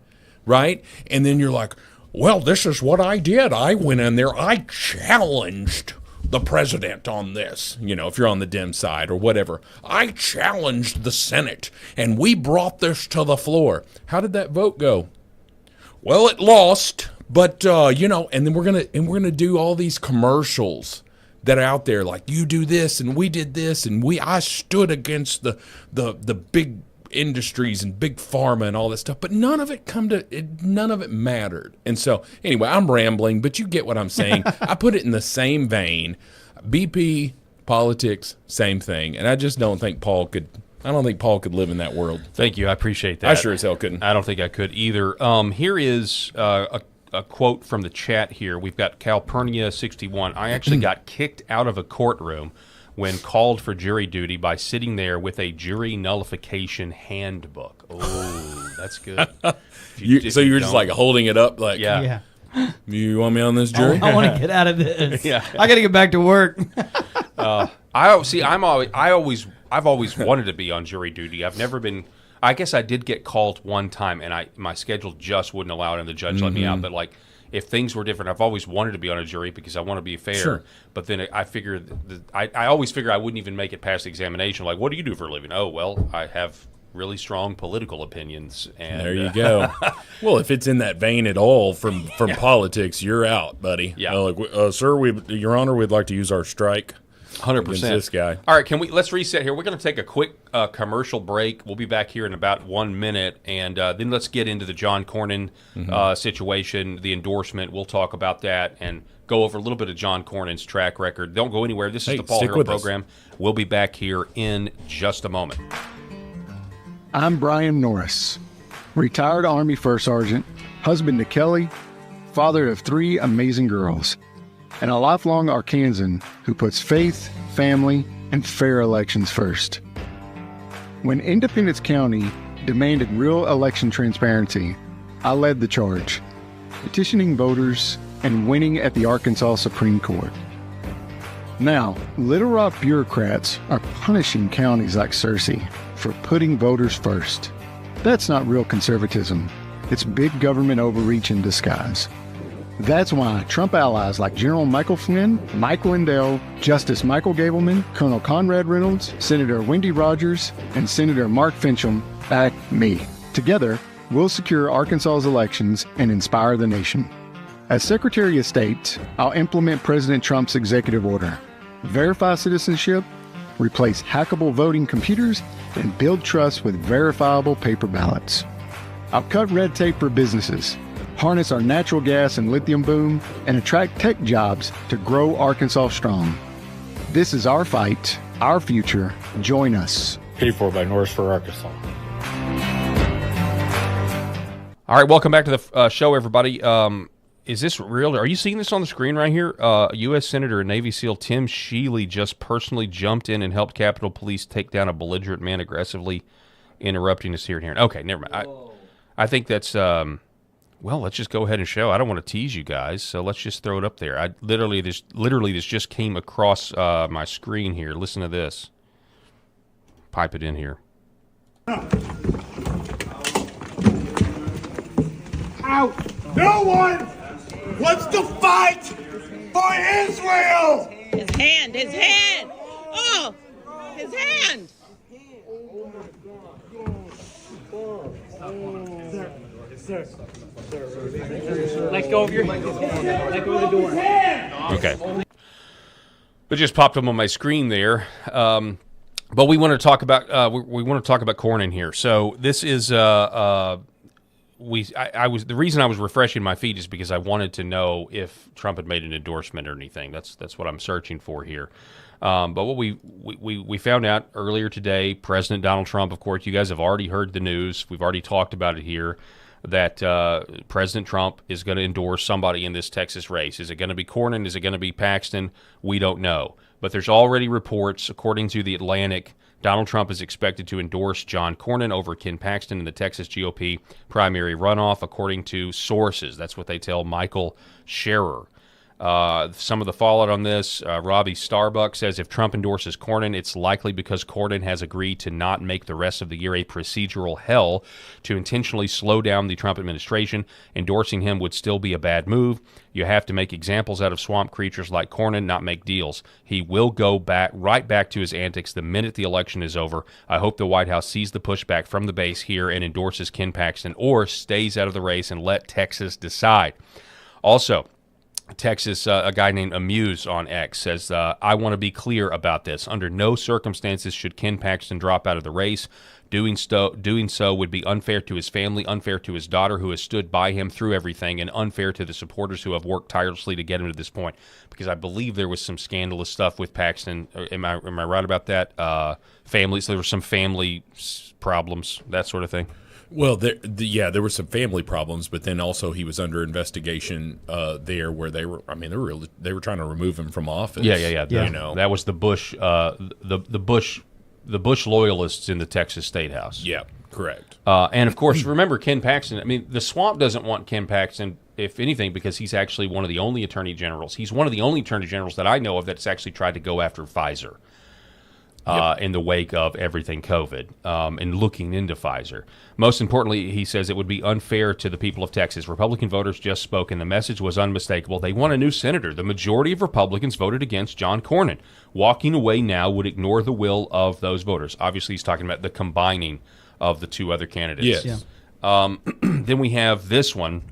right? And then you're like, well, this is what I did. I went in there. I challenged the president on this, if you're on the Dem side or whatever. I challenged the Senate, and we brought this to the floor. How did that vote go? Well, it lost, but and then we're gonna do all these commercials that are out there, like, you do this and we did this and I stood against the big industries and big pharma and all that stuff, but none of it mattered. And so anyway, I'm rambling, but you get what I'm saying. I put it in the same vein. BP, politics, same thing. And I just don't think Paul could live in that world. Thank you. I appreciate that. I sure as hell couldn't. I don't think I could either. Here is a quote from the chat here. We've got Calpurnia61. I actually got kicked out of a courtroom when called for jury duty by sitting there with a jury nullification handbook. Oh, that's good. So you were just like holding it up, like, yeah. You want me on this jury? I want to get out of this. Yeah. I got to get back to work. I've always wanted to be on jury duty. I've never been. I guess I did get called one time, and my schedule just wouldn't allow it, and the judge let me out. But if things were different, I've always wanted to be on a jury because I want to be fair. Sure. But then I figured I always figure I wouldn't even make it past the examination. Like, what do you do for a living? Oh, well, I have really strong political opinions. And there you go. Well, if it's in that vein at all from politics, you're out, buddy. Yeah. Sir, Your Honor, we'd like to use our strike. 100%. This guy. All right, let's reset here. We're going to take a quick commercial break. We'll be back here in about 1 minute, and then let's get into the John Cornyn situation, the endorsement. We'll talk about that and go over a little bit of John Cornyn's track record. Don't go anywhere. This is the Paul Harrell Program. We'll be back here in just a moment. I'm Brian Norris. retired Army First Sergeant, husband to Kelly, father of 3 amazing girls, and a lifelong Arkansan who puts faith, family, and fair elections first. When Independence County demanded real election transparency, I led the charge, petitioning voters and winning at the Arkansas Supreme Court. Now, Little Rock bureaucrats are punishing counties like Searcy for putting voters first. That's not real conservatism. It's big government overreach in disguise. That's why Trump allies like General Michael Flynn, Mike Lindell, Justice Michael Gableman, Colonel Conrad Reynolds, Senator Wendy Rogers, and Senator Mark Fincham back me. Together, we'll secure Arkansas's elections and inspire the nation. As Secretary of State, I'll implement President Trump's executive order, verify citizenship, replace hackable voting computers, and build trust with verifiable paper ballots. I'll cut red tape for businesses, harness our natural gas and lithium boom, and attract tech jobs to grow Arkansas strong. This is our fight, our future. Join us. Paid for by Norris for Arkansas. All right, welcome back to the show, everybody. Is this real? Are you seeing this on the screen right here? U.S. Senator and Navy SEAL Tim Shealy just personally jumped in and helped Capitol Police take down a belligerent man aggressively interrupting us here and here. Okay, never mind. I think that's, well, let's just go ahead and show. I don't want to tease you guys, so let's just throw it up there. This just came across my screen here. Listen to this. Pipe it in here. Out! No one wants to fight for Israel! His hand! His hand! Oh! His hand! Let go of your hand. Let go of the door. Okay. It just popped up on my screen there. But we want to talk about we want to talk about Cornyn here. So this is the reason I was refreshing my feed is because I wanted to know if Trump had made an endorsement or anything. That's what I'm searching for here. But what we found out earlier today, President Donald Trump, of course, you guys have already heard the news. We've already talked about it here, that President Trump is going to endorse somebody in this Texas race. Is it going to be Cornyn? Is it going to be Paxton? We don't know. But there's already reports, according to The Atlantic, Donald Trump is expected to endorse John Cornyn over Ken Paxton in the Texas GOP primary runoff, according to sources. That's what they tell Michael Scherer. Some of the fallout on this, Robbie Starbuck says if Trump endorses Cornyn, it's likely because Cornyn has agreed to not make the rest of the year a procedural hell to intentionally slow down the Trump administration. Endorsing him would still be a bad move. You have to make examples out of swamp creatures like Cornyn, not make deals. He will go right back to his antics the minute the election is over. I hope the White House sees the pushback from the base here and endorses Ken Paxton or stays out of the race and let Texas decide. Also, Texas, a guy named Amuse on X says, I want to be clear about this. Under no circumstances should Ken Paxton drop out of the race. Doing so would be unfair to his family, unfair to his daughter who has stood by him through everything, and unfair to the supporters who have worked tirelessly to get him to this point. Because I believe there was some scandalous stuff with Paxton. Am I right about that? Families, there were some family problems, that sort of thing. Well, there were some family problems, but then also he was under investigation there, where they were trying to remove him from office. Yeah. You know, that was the Bush, the Bush loyalists in the Texas State House. Yeah, correct. And of course, remember Ken Paxton. I mean, the swamp doesn't want Ken Paxton, if anything, because he's actually one of the only attorney generals. He's one of the only attorney generals that I know of that's actually tried to go after Pfizer. In the wake of everything COVID and looking into Pfizer. Most importantly, he says it would be unfair to the people of Texas. Republican voters just spoke, and the message was unmistakable. They want a new senator. The majority of Republicans voted against John Cornyn. Walking away now would ignore the will of those voters. Obviously, he's talking about the combining of the two other candidates. Yes. Yeah. Then we have this one.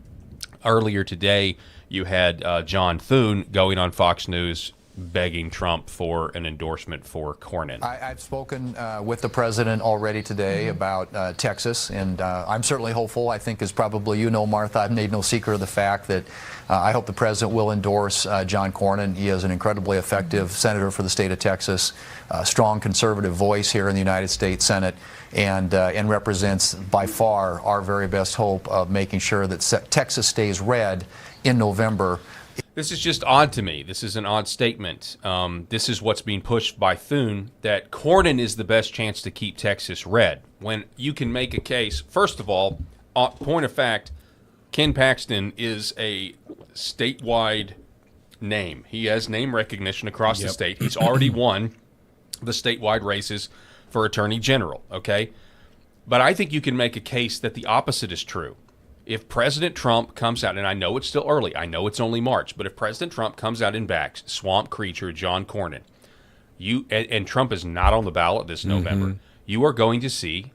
Earlier today, you had John Thune going on Fox News begging Trump for an endorsement for Cornyn. I've spoken with the president already today about Texas, and I'm certainly hopeful. I think, as probably you know, Martha, I've made no secret of the fact that I hope the president will endorse John Cornyn. He is an incredibly effective senator for the state of Texas, a strong conservative voice here in the United States Senate, and represents by far our very best hope of making sure that Texas stays red in November. This is just odd to me. This is an odd statement. This is what's being pushed by Thune, that Cornyn is the best chance to keep Texas red. When you can make a case, first of all, point of fact, Ken Paxton is a statewide name. He has name recognition across the state. He's already won the statewide races for Attorney General, okay? But I think you can make a case that the opposite is true. If President Trump comes out, and I know it's still early, I know it's only March, but if President Trump comes out and backs Swamp Creature John Cornyn, and Trump is not on the ballot this November, you are going to see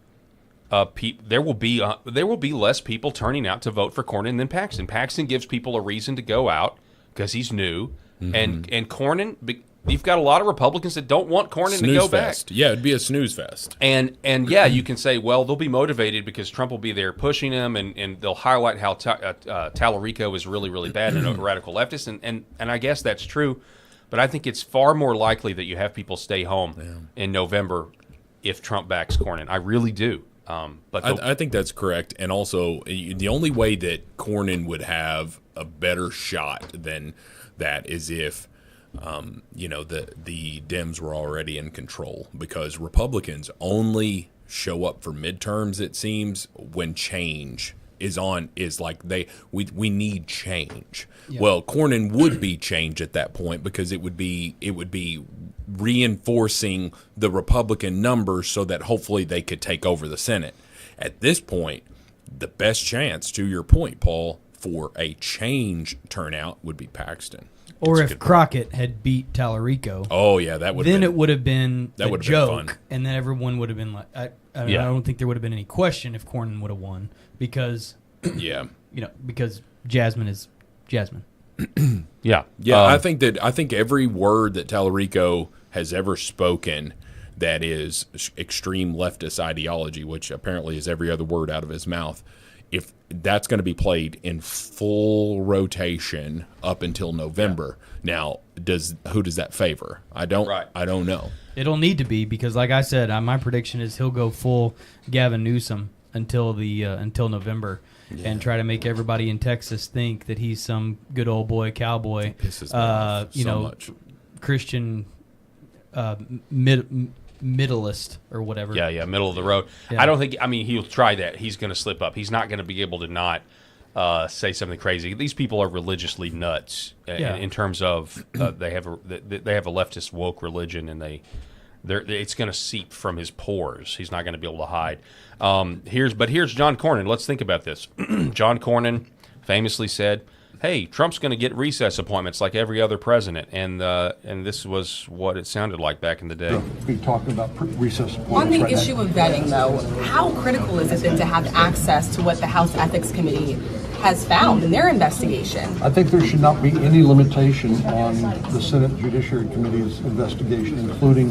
there will be less people turning out to vote for Cornyn than Paxton. Paxton gives people a reason to go out because he's new, and Cornyn. You've got a lot of Republicans that don't want Cornyn to go back. Yeah, it'd be a snooze fest. And yeah, you can say, well, they'll be motivated because Trump will be there pushing him, and they'll highlight how Tallarico is really, really bad and a radical leftist, and I guess that's true. But I think it's far more likely that you have people stay home in November if Trump backs Cornyn. I really do. But I think that's correct. And also, the only way that Cornyn would have a better shot than that is if the Dems were already in control, because Republicans only show up for midterms, it seems, when change is like we need change. Yeah. Well, Cornyn would be change at that point, because it would be reinforcing the Republican numbers so that hopefully they could take over the Senate. At this point, the best chance, to your point, Paul, for a change turnout would be Paxton. Or if Crockett had beat Tallarico. Oh, yeah, that would. Then it would have been a joke, been fun. And then everyone would have been like, I don't think there would have been any question if Cornyn would have won, because because Jasmine is Jasmine. Yeah. I think every word that Tallarico has ever spoken that is extreme leftist ideology, which apparently is every other word out of his mouth, if that's going to be played in full rotation up until November. Now, who does that favor? I don't know. It'll need to be, because, like I said, my prediction is he'll go full Gavin Newsom until November, and try to make everybody in Texas think that he's some good old boy cowboy. It pisses me off so much. Christian middleist or whatever. Yeah, middle of the road. Yeah. I don't think. I mean, he'll try that. He's going to slip up. He's not going to be able to not say something crazy. These people are religiously nuts in terms of they have a leftist woke religion, and it's going to seep from his pores. He's not going to be able to hide. Here's John Cornyn. Let's think about this. John Cornyn famously said, hey, Trump's going to get recess appointments like every other president, and this was what it sounded like back in the day. Be talking about recess appointments. On the issue of vetting, though, how critical is it then to have access to what the House Ethics Committee has found in their investigation? I think there should not be any limitation on the Senate Judiciary Committee's investigation, including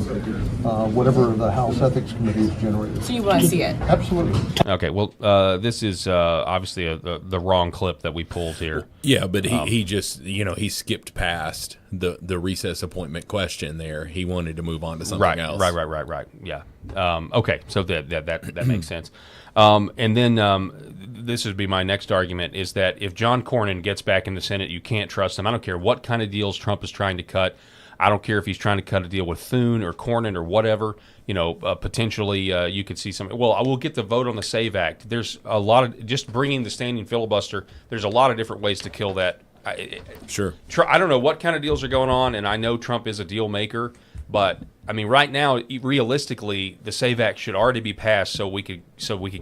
whatever the House Ethics Committee has generated. So you want to see it? Absolutely. Okay, well, this is obviously the wrong clip that we pulled here. Yeah, but he just, he skipped past the recess appointment question there. He wanted to move on to something else. Right. Yeah. Okay, so that makes sense. And then this would be my next argument, is that if John Cornyn gets back in the Senate, you can't trust him. I don't care what kind of deals Trump is trying to cut. I don't care if he's trying to cut a deal with Thune or Cornyn or whatever. Potentially you could see something. Well, I will get the vote on the SAVE Act. There's a lot of just bringing the standing filibuster. There's a lot of different ways to kill that. Sure. I don't know what kind of deals are going on, and I know Trump is a deal maker. But I mean, right now, realistically, the SAVE Act should already be passed so we could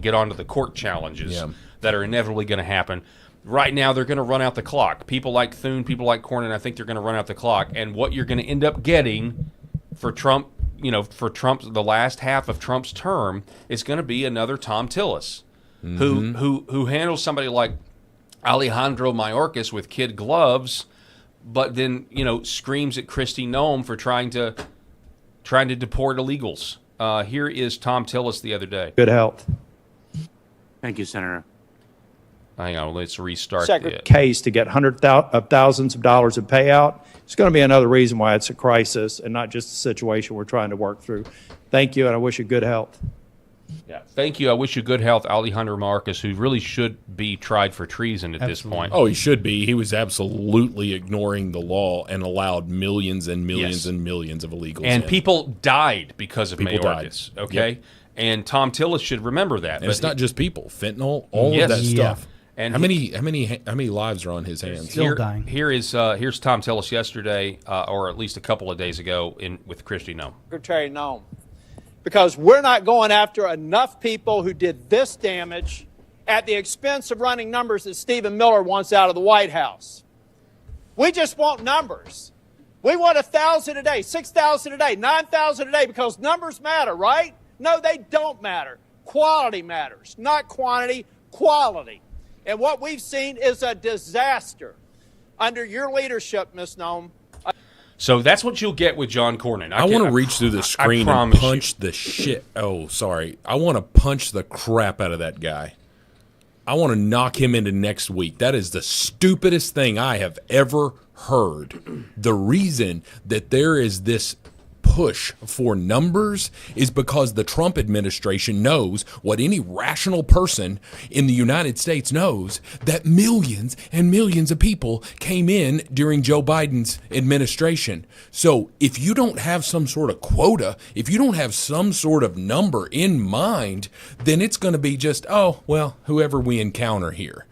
get onto the court challenges that are inevitably going to happen. Right now, they're going to run out the clock. People like Thune, people like Cornyn, I think they're going to run out the clock. And what you're going to end up getting for Trump, the last half of Trump's term, is going to be another Tom Tillis, who handles somebody like Alejandro Mayorkas with kid gloves, but then screams at Kristi Noem for trying to deport illegals. Here is Tom Tillis the other day. Good health. Thank you, Senator. Hang on, let's restart Second case to get hundreds of thousands of dollars in payout. It's going to be another reason why it's a crisis and not just a situation we're trying to work through. Thank you, and I wish you good health. Yeah, thank you. I wish you good health, Alejandro Marcus, who really should be tried for treason at this point. Oh, he should be. He was absolutely ignoring the law and allowed millions and millions and millions of illegals. And in. people died because of People Mayorkas, died. okay? Yep. And Tom Tillis should remember that. And it's not just people. Fentanyl, all of that stuff. And how many lives are on his hands? Still dying. Here's Tom Tillis yesterday, or at least a couple of days ago, with Kristi Noem. Secretary Noem, because we're not going after enough people who did this damage at the expense of running numbers that Stephen Miller wants out of the White House. We just want numbers. We want 1,000 a day, 6,000 a day, 9,000 a day, because numbers matter, right? No, they don't matter. Quality matters, not quantity, quality. And what we've seen is a disaster under your leadership, Ms. Noem. So that's what you'll get with John Cornyn. I want to reach through the screen and punch the shit. Oh, sorry. I want to punch the crap out of that guy. I want to knock him into next week. That is the stupidest thing I have ever heard. The reason that there is this push for numbers is because the Trump administration knows what any rational person in the United States knows, that millions and millions of people came in during Joe Biden's administration. So if you don't have some sort of quota, if you don't have some sort of number in mind, then it's going to be just, oh, well, whoever we encounter here.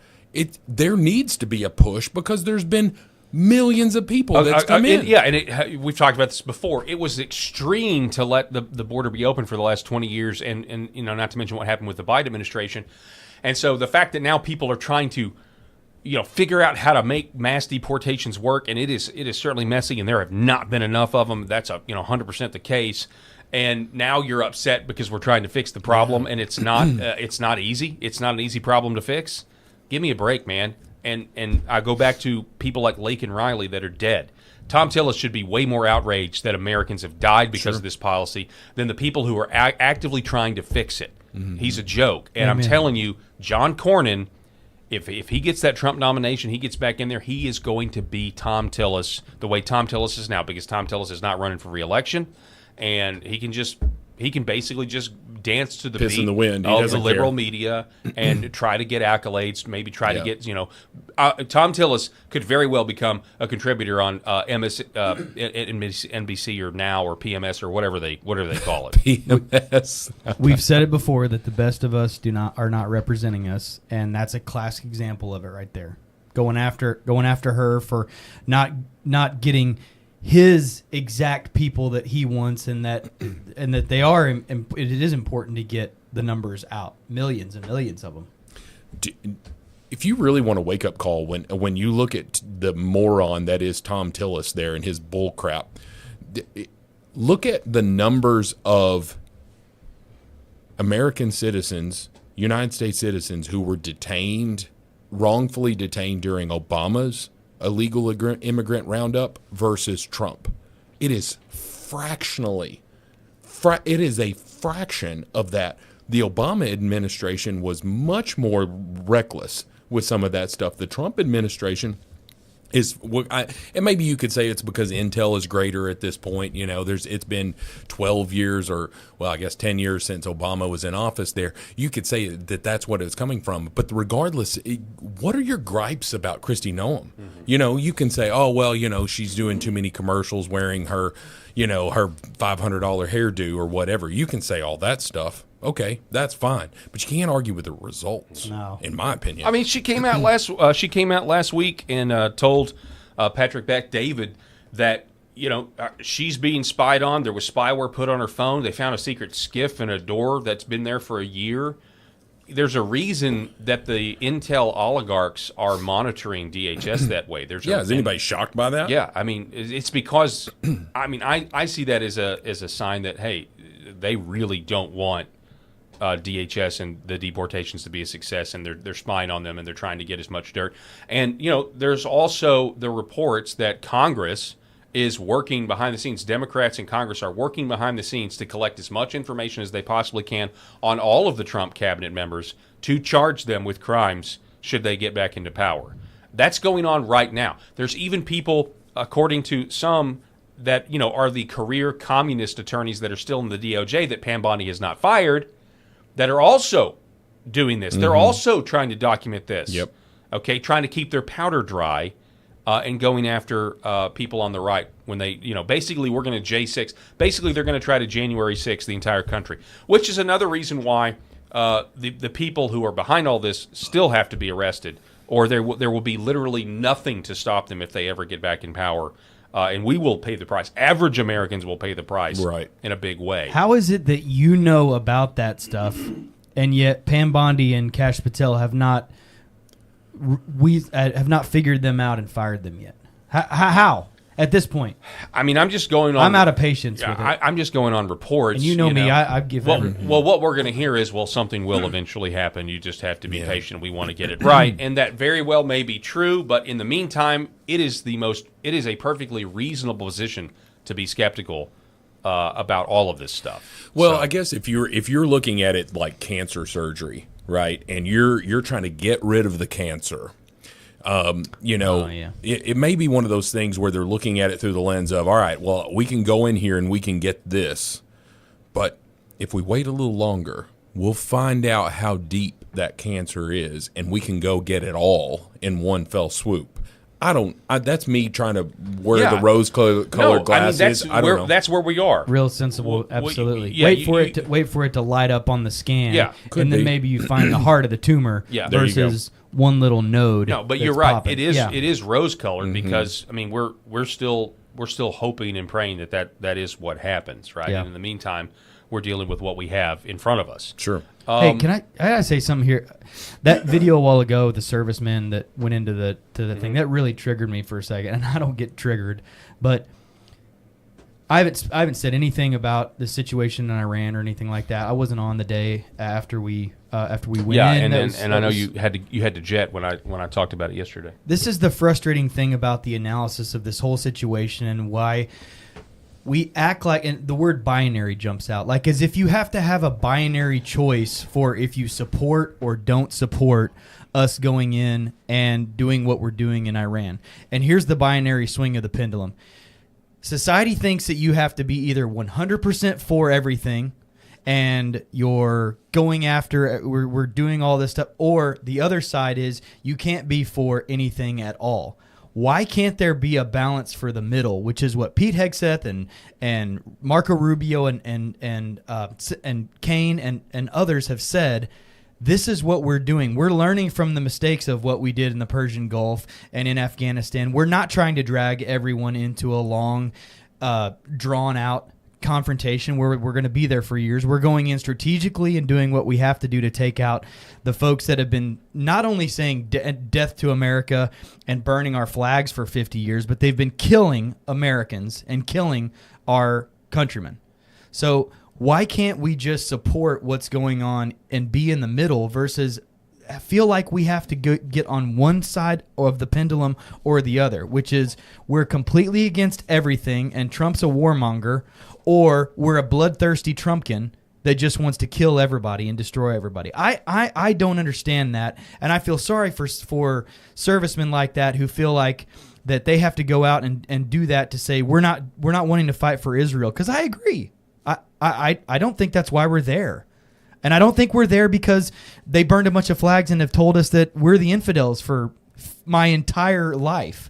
There needs to be a push because there's been millions of people that's come in. We've talked about this before. It was extreme to let the border be open for the last 20 years, and not to mention what happened with the Biden administration. And so the fact that now people are trying to, figure out how to make mass deportations work, and it is certainly messy, and there have not been enough of them. That's 100% the case. And now you're upset because we're trying to fix the problem, and it's not easy. It's not an easy problem to fix. Give me a break, man. And I go back to people like Laken Riley that are dead. Tom Tillis should be way more outraged that Americans have died because of this policy than the people who are actively trying to fix it. Mm-hmm. He's a joke. And I'm telling you, John Cornyn, if he gets that Trump nomination, he gets back in there, he is going to be Tom Tillis the way Tom Tillis is now, because Tom Tillis is not running for re-election, and he can basically just dance to the piss beat in the wind. of the liberal media and try to get accolades, maybe try to get, Tom Tillis could very well become a contributor on NBC or Now or PMS or whatever they call it. PMS. We've said it before that the best of us are not representing us, and that's a classic example of it right there. Going after her for not getting his exact people that he wants, and that they are, and it is important to get the numbers out, millions and millions of them. If you really want a wake up call when you look at the moron that is Tom Tillis there and his bull crap, look at the numbers of American citizens, United States citizens who were wrongfully detained during Obama's illegal immigrant roundup versus Trump. It is it is a fraction of that. The Obama administration was much more reckless with some of that stuff. The Trump administration is, and maybe you could say it's because intel is greater at this point. It's been 12 years or, well, I guess 10 years since Obama was in office there. You could say that that's what it's coming from. But regardless, what are your gripes about Kristi Noem? Mm-hmm. You can say, oh, well, she's doing too many commercials wearing her, her $500 hairdo or whatever. You can say all that stuff. Okay, that's fine, but you can't argue with the results. No, in my opinion. I mean, she came out last week and told Patrick Bet-David that she's being spied on. There was spyware put on her phone. They found a secret skiff in a door that's been there for a year. There's a reason that the intel oligarchs are monitoring DHS that way. Is anybody shocked by that? Yeah, I mean, it's because I see that as a sign that, hey, they really don't want DHS and the deportations to be a success, and they're spying on them, and they're trying to get as much dirt. And, there's also the reports that Congress is working behind the scenes. Democrats in Congress are working behind the scenes to collect as much information as they possibly can on all of the Trump cabinet members to charge them with crimes should they get back into power. That's going on right now. There's even people, according to some, that are the career communist attorneys that are still in the DOJ that Pam Bondi has not fired, that are also doing this. They're also trying to document this. Yep. Okay, trying to keep their powder dry and going after people on the right when they, basically we're going to J6. Basically, they're going to try to January 6th the entire country, which is another reason why the people who are behind all this still have to be arrested, or there will be literally nothing to stop them if they ever get back in power. And we will pay the price. Average Americans will pay the price in a big way. How is it that you know about that stuff, and yet Pam Bondi and Kash Patel have not figured them out and fired them yet? How? At this point? I mean, I'm just going on... I'm out of patience with it. I'm just going on reports. And you know me, I'd give everything. Well, what we're going to hear is, something will eventually happen. You just have to be patient. We want to get it right. And that very well may be true, but in the meantime, it is a perfectly reasonable position to be skeptical about all of this stuff. Well, I guess if you're looking at it like cancer surgery, right, and you're trying to get rid of the cancer, it may be one of those things where they're looking at it through the lens of, all right, well, we can go in here and we can get this, but if we wait a little longer, we'll find out how deep that cancer is, and we can go get it all in one fell swoop. That's me trying to wear the rose-colored glasses. I don't know. That's where we are. Real sensible, absolutely. Wait for it to light up on the scan, and then maybe you find the heart of the tumor versus one little node. No, but you're right. Popping. It is rose-colored because we're still hoping and praying that is what happens, right? And in the meantime, we're dealing with what we have in front of us. Sure. Hey, I gotta say something here? That video a while ago, the servicemen that went into the thing, that really triggered me for a second. And I don't get triggered, but I haven't said anything about the situation in Iran or anything like that. I wasn't on the day after we went in. Yeah, and I know you had to jet when I talked about it yesterday. This is the frustrating thing about the analysis of this whole situation and why we act like, and the word binary jumps out, like as if you have to have a binary choice for if you support or don't support us going in and doing what we're doing in Iran. And here's the binary swing of the pendulum. Society thinks that you have to be either 100% for everything and you're going after, we're doing all this stuff, or the other side is you can't be for anything at all. Why can't there be a balance for the middle, which is what Pete Hegseth and Marco Rubio and Kane and others have said? This is what we're doing. We're learning from the mistakes of what we did in the Persian Gulf and in Afghanistan. We're not trying to drag everyone into a long, drawn-out confrontation where we're going to be there for years. We're going in strategically and doing what we have to do to take out the folks that have been not only saying death to America and burning our flags for 50 years, but they've been killing Americans and killing our countrymen. So why can't we just support what's going on and be in the middle versus feel like we have to get on one side of the pendulum or the other, which is we're completely against everything and Trump's a warmonger, or we're a bloodthirsty Trumpkin that just wants to kill everybody and destroy everybody. I don't understand that, and I feel sorry for servicemen like that who feel like that they have to go out and do that to say we're not wanting to fight for Israel, because I agree. I don't think that's why we're there. And I don't think we're there because they burned a bunch of flags and have told us that we're the infidels for my entire life.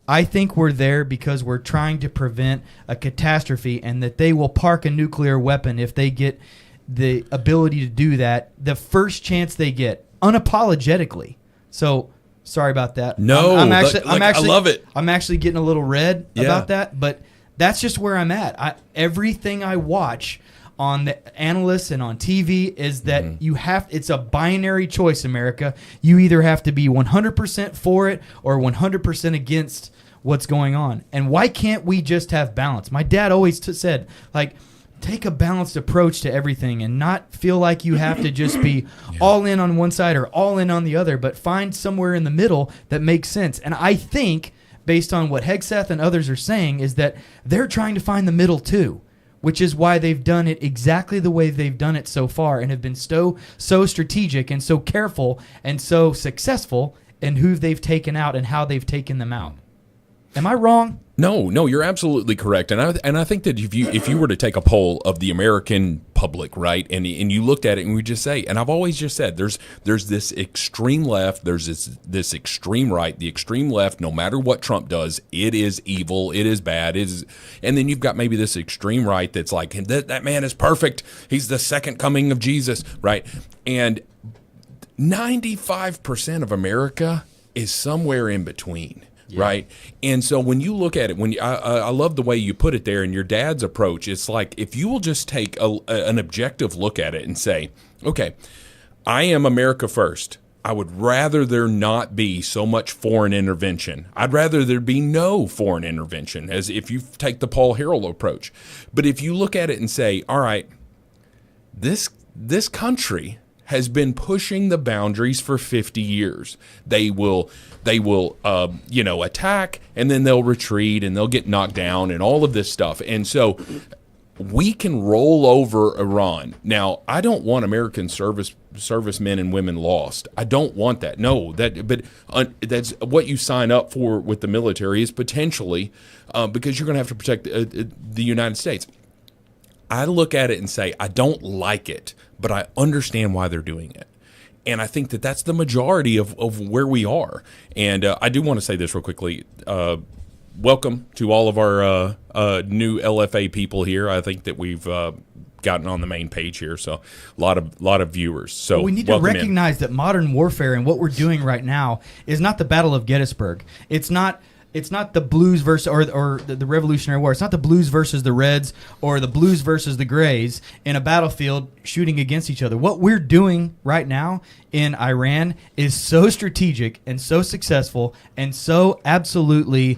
I think we're there because we're trying to prevent a catastrophe and that they will park a nuclear weapon if they get the ability to do that the first chance they get, unapologetically. So, sorry about that. No, I'm actually, I love it. I'm actually getting a little red about that, but that's just where I'm at. Everything I watch on the analysts and on TV is that it's a binary choice, America. You either have to be 100% for it or 100% against what's going on. And why can't we just have balance? My dad always said, like, take a balanced approach to everything and not feel like you have to just be all in on one side or all in on the other, but find somewhere in the middle that makes sense. And I think, based on what Hegseth and others are saying, is that they're trying to find the middle too, which is why they've done it exactly the way they've done it so far and have been so strategic and so careful and so successful in who they've taken out and how they've taken them out. Am I wrong? No, you're absolutely correct, and I think that if you were to take a poll of the American public, right, and you looked at it and we just say, and I've always just said, there's this extreme left, there's this extreme right, the extreme left. No matter what Trump does, it is evil, it is bad, and then you've got maybe this extreme right that's like that man is perfect, he's the second coming of Jesus, right, and 95% of America is somewhere in between. Yeah. Right. And so when you look at it, I love the way you put it there in your dad's approach. It's like if you will just take an objective look at it and say, okay, I am America first. I would rather there not be so much foreign intervention. I'd rather there be no foreign intervention, as if you take the Paul Harrell approach. But if you look at it and say, all right, this country has been pushing the boundaries for 50 years. They will attack, and then they'll retreat, and they'll get knocked down, and all of this stuff. And so we can roll over Iran. Now, I don't want American servicemen and women lost. I don't want that. No, that's what you sign up for with the military is potentially because you're going to have to protect the United States. I look at it and say, I don't like it, but I understand why they're doing it. And I think that that's the majority of where we are. And I do want to say this real quickly. Welcome to all of our new LFA people here. I think that we've gotten on the main page here, so a lot of viewers. So we need to recognize that modern warfare and what we're doing right now is not the Battle of Gettysburg. It's not the Blues versus or the Revolutionary War. It's not the Blues versus the Reds or the Blues versus the Grays in a battlefield shooting against each other. What we're doing right now in Iran is so strategic and so successful and so absolutely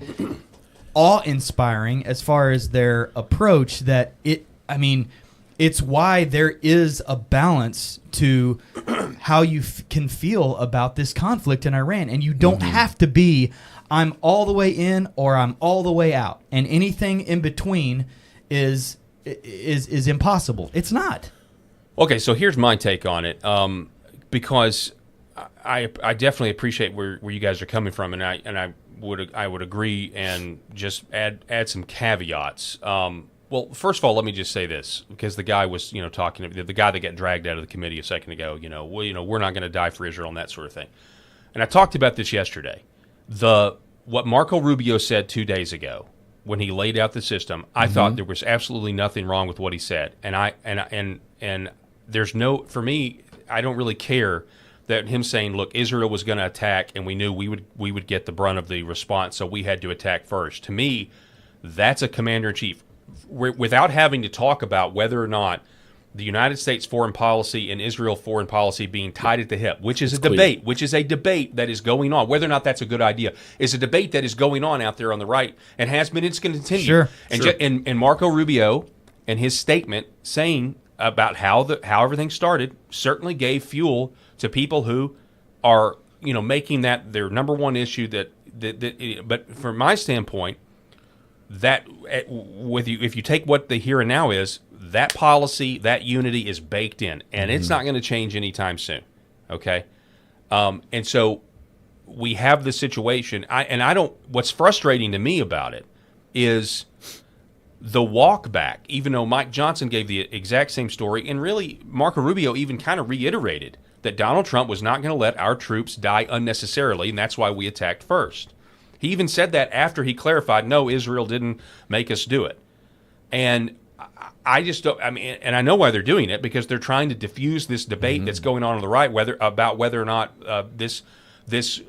awe-inspiring as far as their approach that it's why there is a balance to how you can feel about this conflict in Iran. And you don't have to be, I'm all the way in or I'm all the way out. And anything in between is impossible. It's not. Okay, so here's my take on it. Because I definitely appreciate where you guys are coming from, and I would agree and just add some caveats. Well, first of all, let me just say this, because the guy was, talking, the guy that got dragged out of the committee a second ago, we're not going to die for Israel and that sort of thing. And I talked about this yesterday. What Marco Rubio said 2 days ago when he laid out the system, I thought there was absolutely nothing wrong with what he said. And there's for me, I don't really care that him saying, look, Israel was going to attack and we knew we would get the brunt of the response, so we had to attack first. To me, that's a commander-in-chief. Without having to talk about whether or not the United States foreign policy and Israel foreign policy being tied at the hip, which is a debate that is going on. Whether or not that's a good idea is a debate that is going on out there on the right and has been. It's going to continue. Sure. And Marco Rubio and his statement saying about how everything started certainly gave fuel to people who are making that their number one issue. But from my standpoint, that if you take what the here and now is, that policy, that unity is baked in, and it's not going to change anytime soon. Okay, and so we have the situation. What's frustrating to me about it is the walk back. Even though Mike Johnson gave the exact same story, and really Marco Rubio even kind of reiterated that Donald Trump was not going to let our troops die unnecessarily, and that's why we attacked first. He even said that after he clarified, no, Israel didn't make us do it. And I just don't, and I know why they're doing it, because they're trying to diffuse this debate that's going on the right, about whether or not this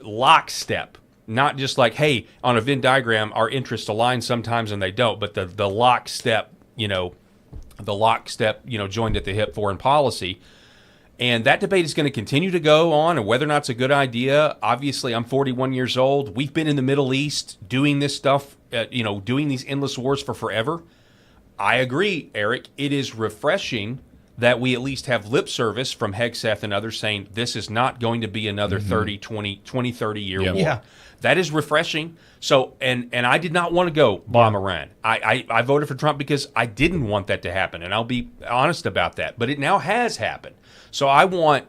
lockstep, not just like, hey, on a Venn diagram, our interests align sometimes and they don't, but the lockstep, joined at the hip foreign policy. And that debate is going to continue to go on, and whether or not it's a good idea. Obviously, I'm 41 years old. We've been in the Middle East doing this stuff, doing these endless wars for forever. I agree, Eric. It is refreshing that we at least have lip service from Hegseth and others saying this is not going to be another 30 year war. Yeah. That is refreshing. So, and I did not want to go bomb Iran. I voted for Trump because I didn't want that to happen, and I'll be honest about that. But it now has happened. So I want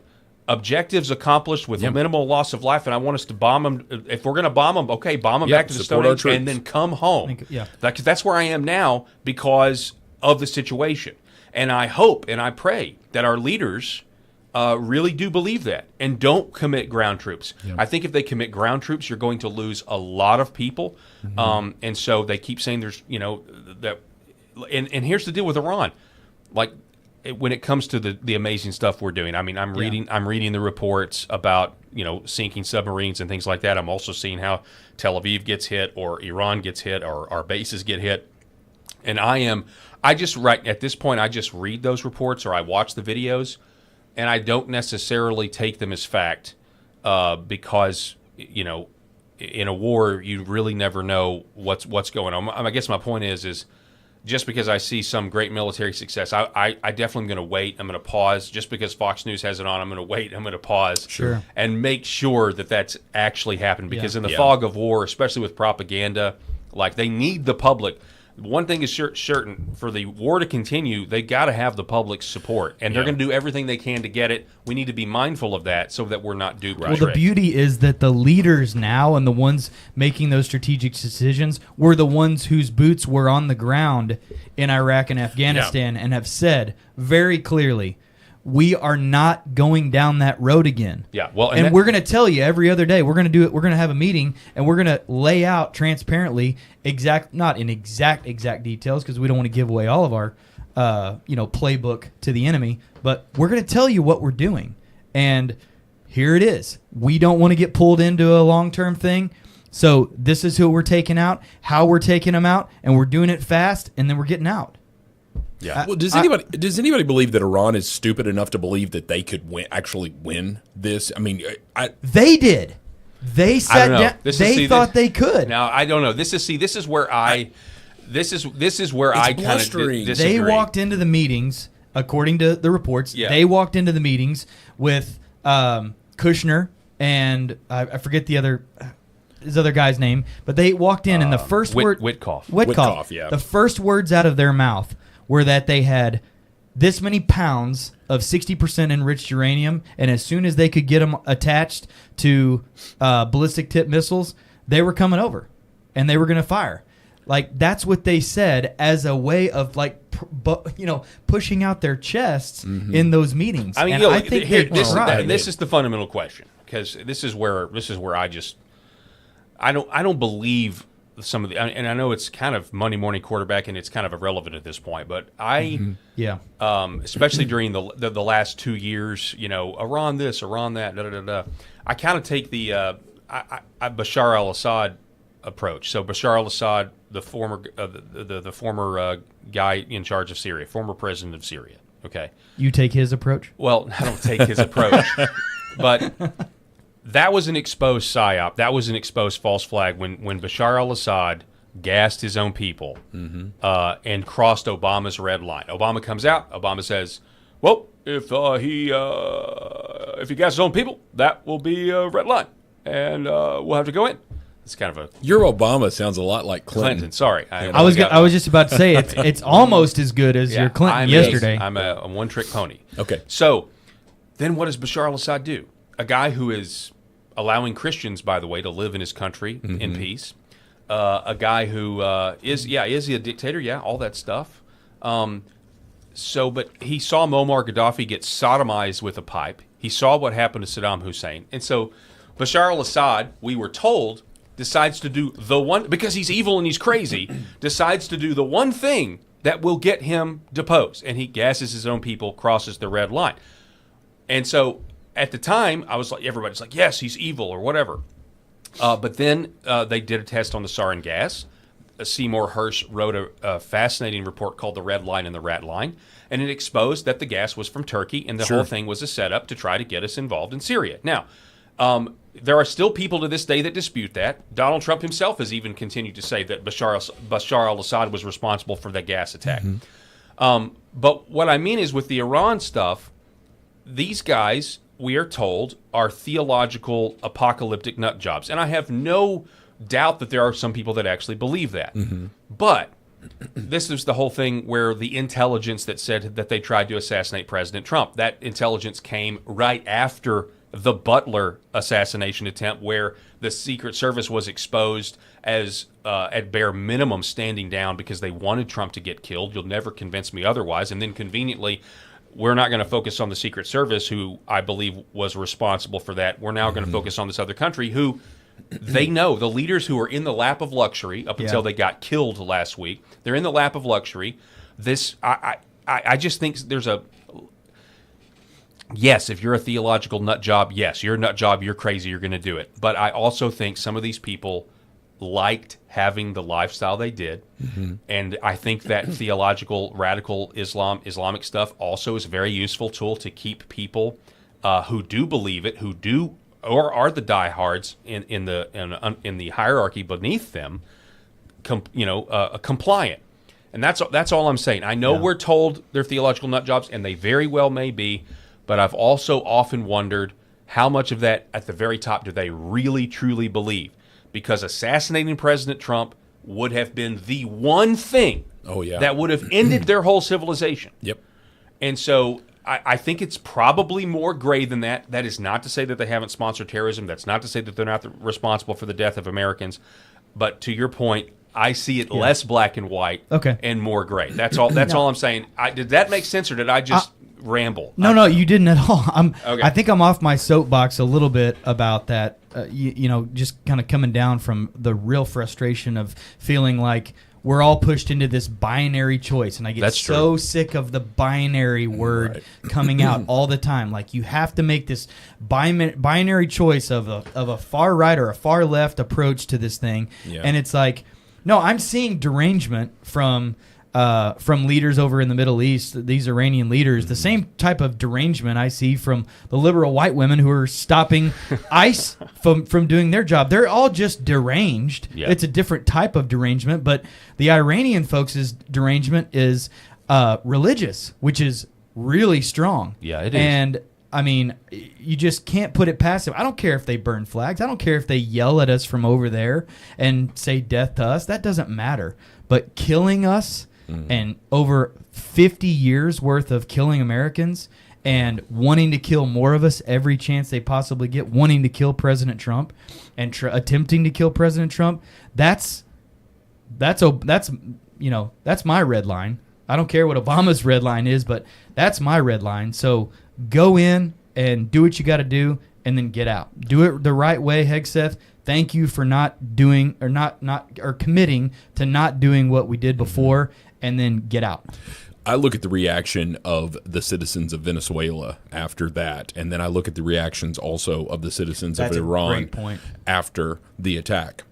objectives accomplished with minimal loss of life, and I want us to bomb them. If we're going to bomb them, okay, bomb them back to the Stone Age and then come home. Because that's where I am now because of the situation. And I hope and I pray that our leaders really do believe that and don't commit ground troops. I think if they commit ground troops, you're going to lose a lot of people. And so they keep saying there's, that. And here's the deal with Iran. Like, when it comes to the amazing stuff we're doing, I mean, I'm reading the reports about, sinking submarines and things like that. I'm also seeing how Tel Aviv gets hit or Iran gets hit or our bases get hit. And at this point, I just read those reports or I watch the videos, and I don't necessarily take them as fact because, in a war, you really never know what's going on. I guess my point is just because I see some great military success, I definitely am going to wait. I'm going to pause. Just because Fox News has it on, I'm going to wait. I'm going to pause and make sure that that's actually happened. Because in the fog of war, especially with propaganda, like they need the public. One thing is certain, for the war to continue, they got to have the public's support, and they're going to do everything they can to get it. We need to be mindful of that so that we're not duped. Well, the beauty is that the leaders now and the ones making those strategic decisions were the ones whose boots were on the ground in Iraq and Afghanistan and have said very clearly, we are not going down that road again. Yeah, well, and we're going to tell you every other day. We're going to do it. We're going to have a meeting, and we're going to lay out transparently, not in exact details, because we don't want to give away all of our, playbook to the enemy. But we're going to tell you what we're doing, and here it is. We don't want to get pulled into a long-term thing, so this is who we're taking out, how we're taking them out, and we're doing it fast, and then we're getting out. Yeah. Well, does anybody believe that Iran is stupid enough to believe that they could actually win this? I mean, they did. They sat down. They thought they could. Now I don't know. This is where I kind of disagree. They walked into the meetings, according to the reports. Yeah. They walked into the meetings with Kushner and I forget his other guy's name, but they walked in and the first word Witkoff. Yeah. The first words out of their mouth were that they had this many pounds of 60% enriched uranium, and as soon as they could get them attached to ballistic tip missiles, they were coming over, and they were going to fire. Like, that's what they said as a way of, pushing out their chests in those meetings. I mean, I think this is the fundamental question, because this is where I don't believe some of the, and I know it's kind of Monday morning quarterback and it's kind of irrelevant at this point, but especially during the last 2 years, Iran this, Iran that, I kind of take the Bashar al-Assad approach. So Bashar al-Assad, the former guy in charge of Syria, former president of Syria. Okay, you take his approach? Well, I don't take his approach, but. That was an exposed psyop. That was an exposed false flag when Bashar al-Assad gassed his own people and crossed Obama's red line. Obama comes out. Obama says, "Well, if he gasses his own people, that will be a red line, and we'll have to go in." It's kind of a your Obama sounds a lot like Clinton. Sorry, I was just about to say it's almost as good as your Clinton yesterday. I'm a one-trick pony. Okay, so then what does Bashar al-Assad do? A guy who is allowing Christians, by the way, to live in his country in peace. A guy who is he a dictator? Yeah, all that stuff. But he saw Muammar Gaddafi get sodomized with a pipe. He saw what happened to Saddam Hussein. And so Bashar al-Assad, we were told, decides to do the one, because he's evil and he's crazy, decides to do the one thing that will get him deposed. And he gasses his own people, crosses the red line. And so at the time, I was like, everybody's like, yes, he's evil or whatever. But then they did a test on the sarin gas. Seymour Hersh wrote a fascinating report called The Red Line and the Rat Line, and it exposed that the gas was from Turkey, and the whole thing was a setup to try to get us involved in Syria. Now, There are still people to this day that dispute that. Donald Trump himself has even continued to say that Bashar al-Assad was responsible for that gas attack. But what I mean is with the Iran stuff, these guys, we are told, are theological apocalyptic nut jobs. And I have no doubt that there are some people that actually believe that. But this is the whole thing where the intelligence that said that they tried to assassinate President Trump, that intelligence came right after the Butler assassination attempt, where the Secret Service was exposed as, at bare minimum, standing down because they wanted Trump to get killed. You'll never convince me otherwise. And then conveniently, we're not going to focus on the Secret Service, who I believe was responsible for that. We're now going to focus on this other country who they know, the leaders who are in the lap of luxury up until they got killed last week. They're in the lap of luxury. This, I just think there's a... Yes, if you're a theological nut job, yes, you're a nut job, you're crazy, you're going to do it. But I also think some of these people liked having the lifestyle they did. And I think that theological, radical Islamic stuff also is a very useful tool to keep people who do believe it, who do or are the diehards in the hierarchy beneath them, compliant. And that's all I'm saying. I know we're told they're theological nut jobs, and they very well may be. But I've also often wondered how much of that at the very top do they really, truly believe? Because assassinating President Trump would have been the one thing that would have ended their whole civilization. And so I think it's probably more gray than that. That is not to say that they haven't sponsored terrorism. That's not to say that they're not responsible for the death of Americans. But to your point, I see it less black and white and more gray. That's all. That's all I'm saying. Did that make sense, or did I just... ramble? No, you didn't at all. I think I'm off my soapbox a little bit about that. Just kind of coming down from the real frustration of feeling like we're all pushed into this binary choice, and I get sick of the binary word coming out all the time. Like, you have to make this binary choice of a far right or a far left approach to this thing, and it's like, no, I'm seeing derangement from leaders over in the Middle East, these Iranian leaders, the same type of derangement I see from the liberal white women who are stopping ICE from doing their job. They're all just deranged. It's a different type of derangement, but the Iranian folks' derangement is religious, which is really strong. Yeah, it is. And I mean, you just can't put it past them. I don't care if they burn flags. I don't care if they yell at us from over there and say death to us. That doesn't matter. But killing us... and over 50 years worth of killing Americans and wanting to kill more of us every chance they possibly get, wanting to kill President Trump and attempting to kill President Trump, that's my red line. I don't care what Obama's red line is, but that's my red line. So go in and do what you got to do, and then get out. Do it the right way, Hegseth. Thank you for not doing or committing to not doing what we did before, and then get out. I look at the reaction of the citizens of Venezuela after that, and then I look at the reactions also of the citizens of Iran after the attack.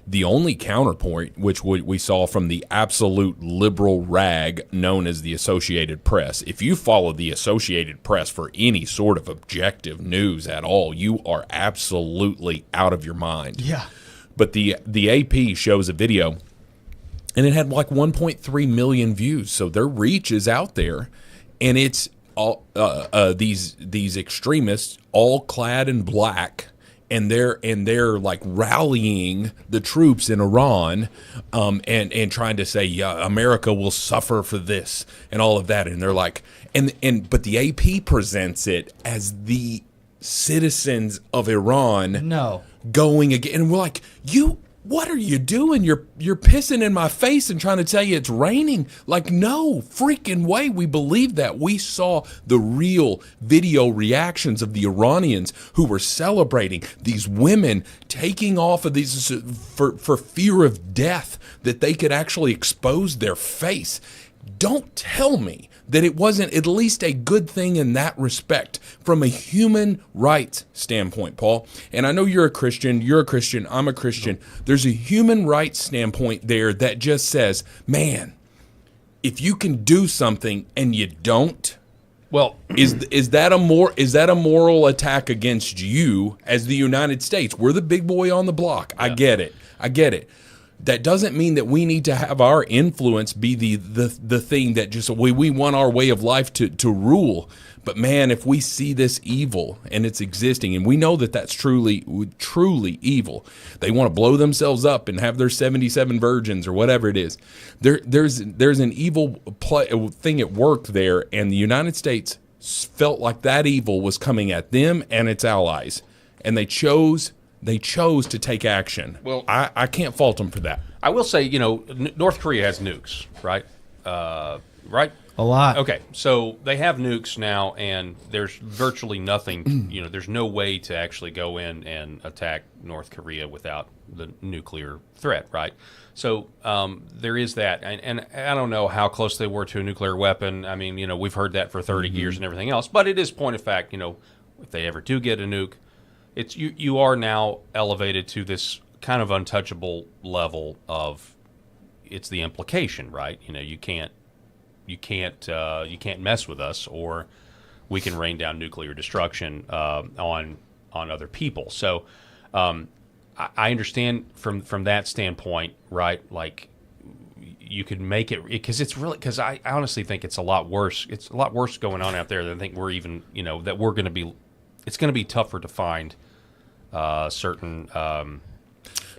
The only counterpoint, which we saw from the absolute liberal rag known as the Associated Press, if you follow the Associated Press for any sort of objective news at all, you are absolutely out of your mind. Yeah. But the AP shows a video, and it had like 1.3 million views, so their reach is out there, and it's all these extremists all clad in black. And they're like rallying the troops in Iran, and trying to say, yeah, America will suffer for this and all of that. And they're like, but the AP presents it as the citizens of Iran going again. And we're like, what are you doing? You're pissing in my face and trying to tell you it's raining. Like, no freaking way we believe that. We saw the real video reactions of the Iranians who were celebrating these women taking off of these for fear of death, that they could actually expose their face. Don't tell me that it wasn't at least a good thing in that respect from a human rights standpoint, Paul. And I know you're a Christian, I'm a Christian. There's a human rights standpoint there that just says, man, if you can do something and you don't, Well, is that a moral attack against you as the United States? We're the big boy on the block. Yeah. I get it. That doesn't mean that we need to have our influence be the thing that just we want our way of life to rule. But man, if we see this evil and it's existing, and we know that that's truly evil, they want to blow themselves up and have their 77 virgins or whatever it is. There's an evil thing at work there, and the United States felt like that evil was coming at them and its allies, and they chose to take action. Well, I can't fault them for that. I will say, North Korea has nukes, right? Right? A lot. Okay, so they have nukes now, and there's virtually nothing. There's no way to actually go in and attack North Korea without the nuclear threat, right? So there is that, and I don't know how close they were to a nuclear weapon. I mean, we've heard that for 30 years and everything else, but it is point of fact. If they ever do get a nuke, it's you are now elevated to this kind of untouchable level of it's the implication, right? You can't mess with us, or we can rain down nuclear destruction on other people. So I understand from that standpoint, right? Like you could make it because I honestly think it's a lot worse. It's a lot worse going on out there than I think we're even that we're going to be. It's going to be tougher to find certain.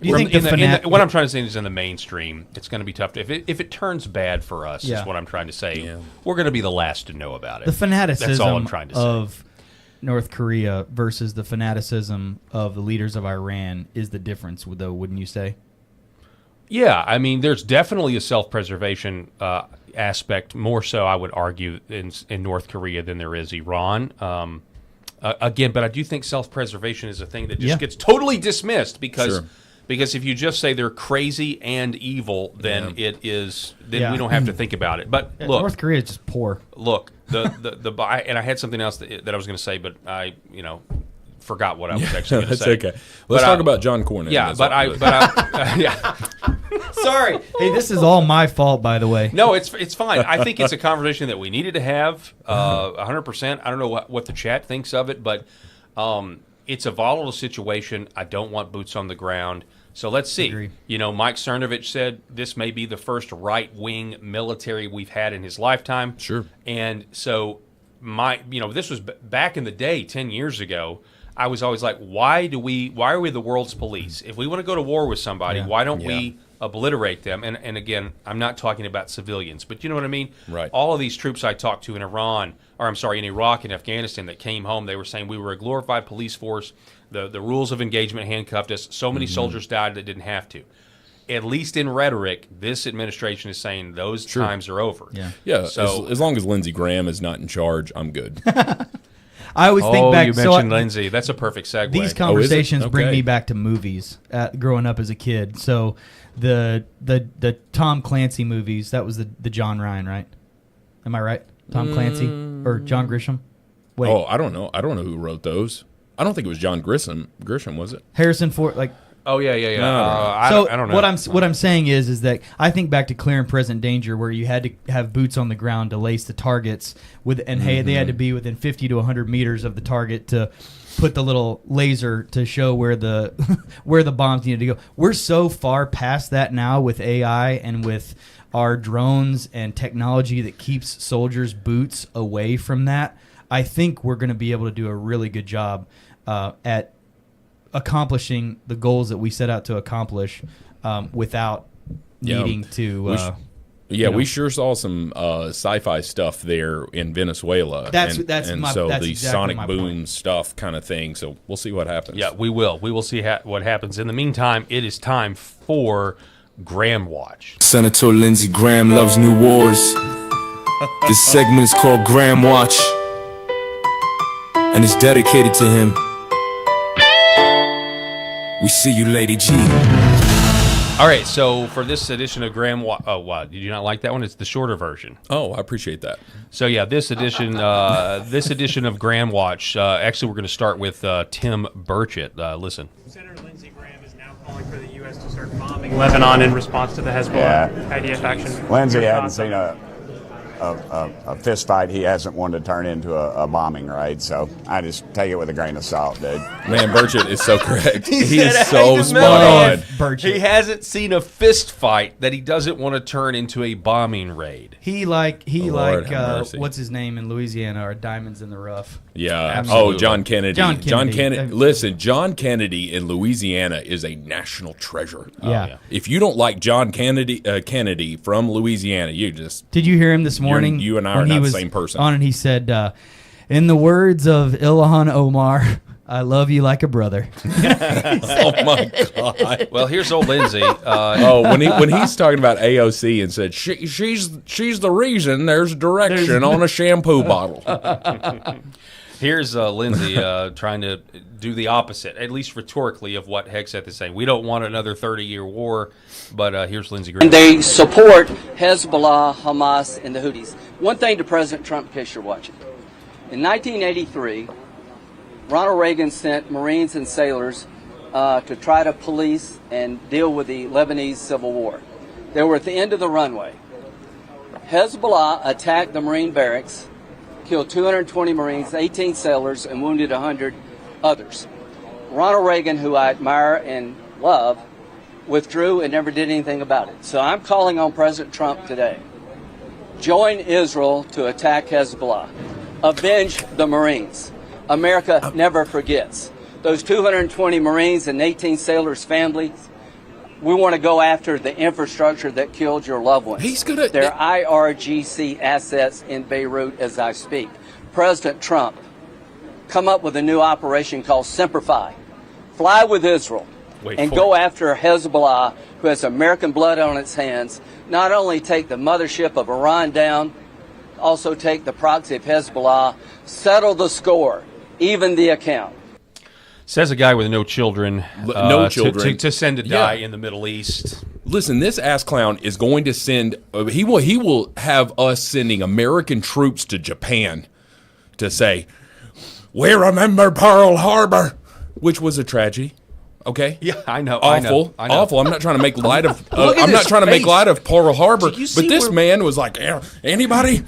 Do you think what I'm trying to say is in the mainstream, it's going to be tough. If it turns bad for us, is what I'm trying to say. Yeah. We're going to be the last to know about it. The fanaticism That's all I'm trying to say. Of North Korea versus the fanaticism of the leaders of Iran is the difference, though, wouldn't you say? Yeah, I mean, there's definitely a self-preservation aspect, more so, I would argue, in North Korea than there is Iran. Again, but I do think self-preservation is a thing that just gets totally dismissed because if you just say they're crazy and evil, then it is. Then we don't have to think about it. But look, North Korea is just poor. Look, and I had something else that I was going to say, but I forgot what I was actually going to say. That's okay. Let's talk about John Cornyn. Yeah, yeah. Sorry. Hey, this is all my fault, by the way. No, it's fine. I think it's a conversation that we needed to have 100%. I don't know what the chat thinks of it, but it's a volatile situation. I don't want boots on the ground. So let's see. Agree. Mike Cernovich said this may be the first right-wing military we've had in his lifetime. Sure. And so this was back in the day, 10 years ago. I was always like, why are we the world's police? If we want to go to war with somebody, why don't we obliterate them? And again, I'm not talking about civilians, but you know what I mean? Right. All of these troops I talked to in in Iraq and Afghanistan that came home, they were saying we were a glorified police force. The rules of engagement handcuffed us. So many soldiers died that didn't have to. At least in rhetoric, this administration is saying those times are over. Yeah. So as long as Lindsey Graham is not in charge, I'm good. I always think back. You mentioned Lindsey. That's a perfect segue. These conversations bring me back to movies. Growing up as a kid, so the Tom Clancy movies. That was the John Ryan, right? Am I right? Tom Clancy or John Grisham? Wait. Oh, I don't know. I don't know who wrote those. I don't think it was John Grisham, was it? Harrison Ford, like. Oh yeah. I don't know. What I'm saying is that I think back to Clear and Present Danger, where you had to have boots on the ground to lace the targets they had to be within 50 to 100 meters of the target to put the little laser to show where the where the bombs needed to go. We're so far past that now with AI and with our drones and technology that keeps soldiers' boots away from that. I think we're going to be able to do a really good job at accomplishing the goals that we set out to accomplish without needing to. We sure saw some sci-fi stuff there in Venezuela. That's the sonic boom point. Stuff kind of thing. So we'll see what happens. Yeah, we will. We will see what happens. In the meantime, it is time for Graham Watch. Senator Lindsey Graham loves new wars. This segment is called Graham Watch, and it's dedicated to him. We see you, Lady G. All right, so for this edition of Graham Watch, did you not like that one? It's the shorter version. Oh, I appreciate that. So yeah, this edition of Graham Watch. Actually, we're going to start with Tim Burchett. Listen. Senator Lindsey Graham is now calling for the U.S. to start bombing Lebanon in response to the Hezbollah IDF action. Lindsey hadn't seen a a fist fight he hasn't wanted to turn into a bombing raid. So I just take it with a grain of salt, dude. Man, Burchett is so correct. He said, is so "Hey, spot on. He hasn't seen a fist fight that he doesn't want to turn into a bombing raid. He Lord have mercy. what's his name in Louisiana, or Diamonds in the Rough. Yeah. Absolutely. Oh, John Kennedy. John Kennedy. Listen, John Kennedy in Louisiana is a national treasure. Yeah. If you don't like John Kennedy from Louisiana, you just... Did you hear him this morning? You and I are when he not the was same person. On, and he said, in the words of Ilhan Omar, I love you like a brother. Oh my God! Well, here's old Lindsay. When he's talking about AOC and said she's the reason there's direction on a shampoo bottle. Here's Lindsay trying to do the opposite, at least rhetorically, of what Hegseth is saying. We don't want another 30-year war, but here's Lindsey Graham. And they support Hezbollah, Hamas, and the Houthis. One thing to President Trump, in case you're watching. In 1983, Ronald Reagan sent Marines and sailors to try to police and deal with the Lebanese Civil War. They were at the end of the runway. Hezbollah attacked the Marine barracks, killed 220 Marines, 18 sailors, and wounded 100 others. Ronald Reagan, who I admire and love, withdrew and never did anything about it. So I'm calling on President Trump today. Join Israel to attack Hezbollah. Avenge the Marines. America never forgets. Those 220 Marines and 18 sailors' families, we want to go after the infrastructure that killed your loved ones. Their IRGC assets in Beirut as I speak. President Trump, come up with a new operation called Simplify. Fly with Israel and go after Hezbollah, who has American blood on its hands. Not only take the mothership of Iran down, also take the proxy of Hezbollah, settle the score, even the account. Says a guy with no children. To send to die in the Middle East. Listen, this ass clown is going to send. He will have us sending American troops to Japan to say, "We remember Pearl Harbor," which was a tragedy. Okay. Yeah, I know. Awful. I know. Awful. I'm not trying to make light of. Look at I'm not his trying to make face. light of Pearl Harbor. Do you But see this man was like, anybody.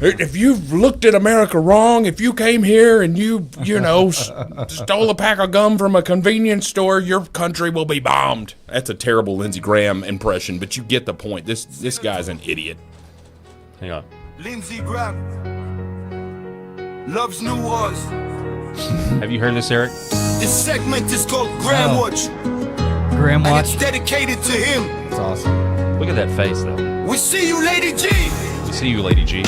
If you've looked at America wrong, if you came here and you stole a pack of gum from a convenience store, your country will be bombed. That's a terrible Lindsey Graham impression, but you get the point. This guy's an idiot. Hang on. Lindsey Graham loves New Wars. Have you heard this, Eric? This segment is called Graham Watch. Graham And Watch. it's dedicated to him. It's awesome. Look at that face, though. We see you, Lady G. We see you, Lady G.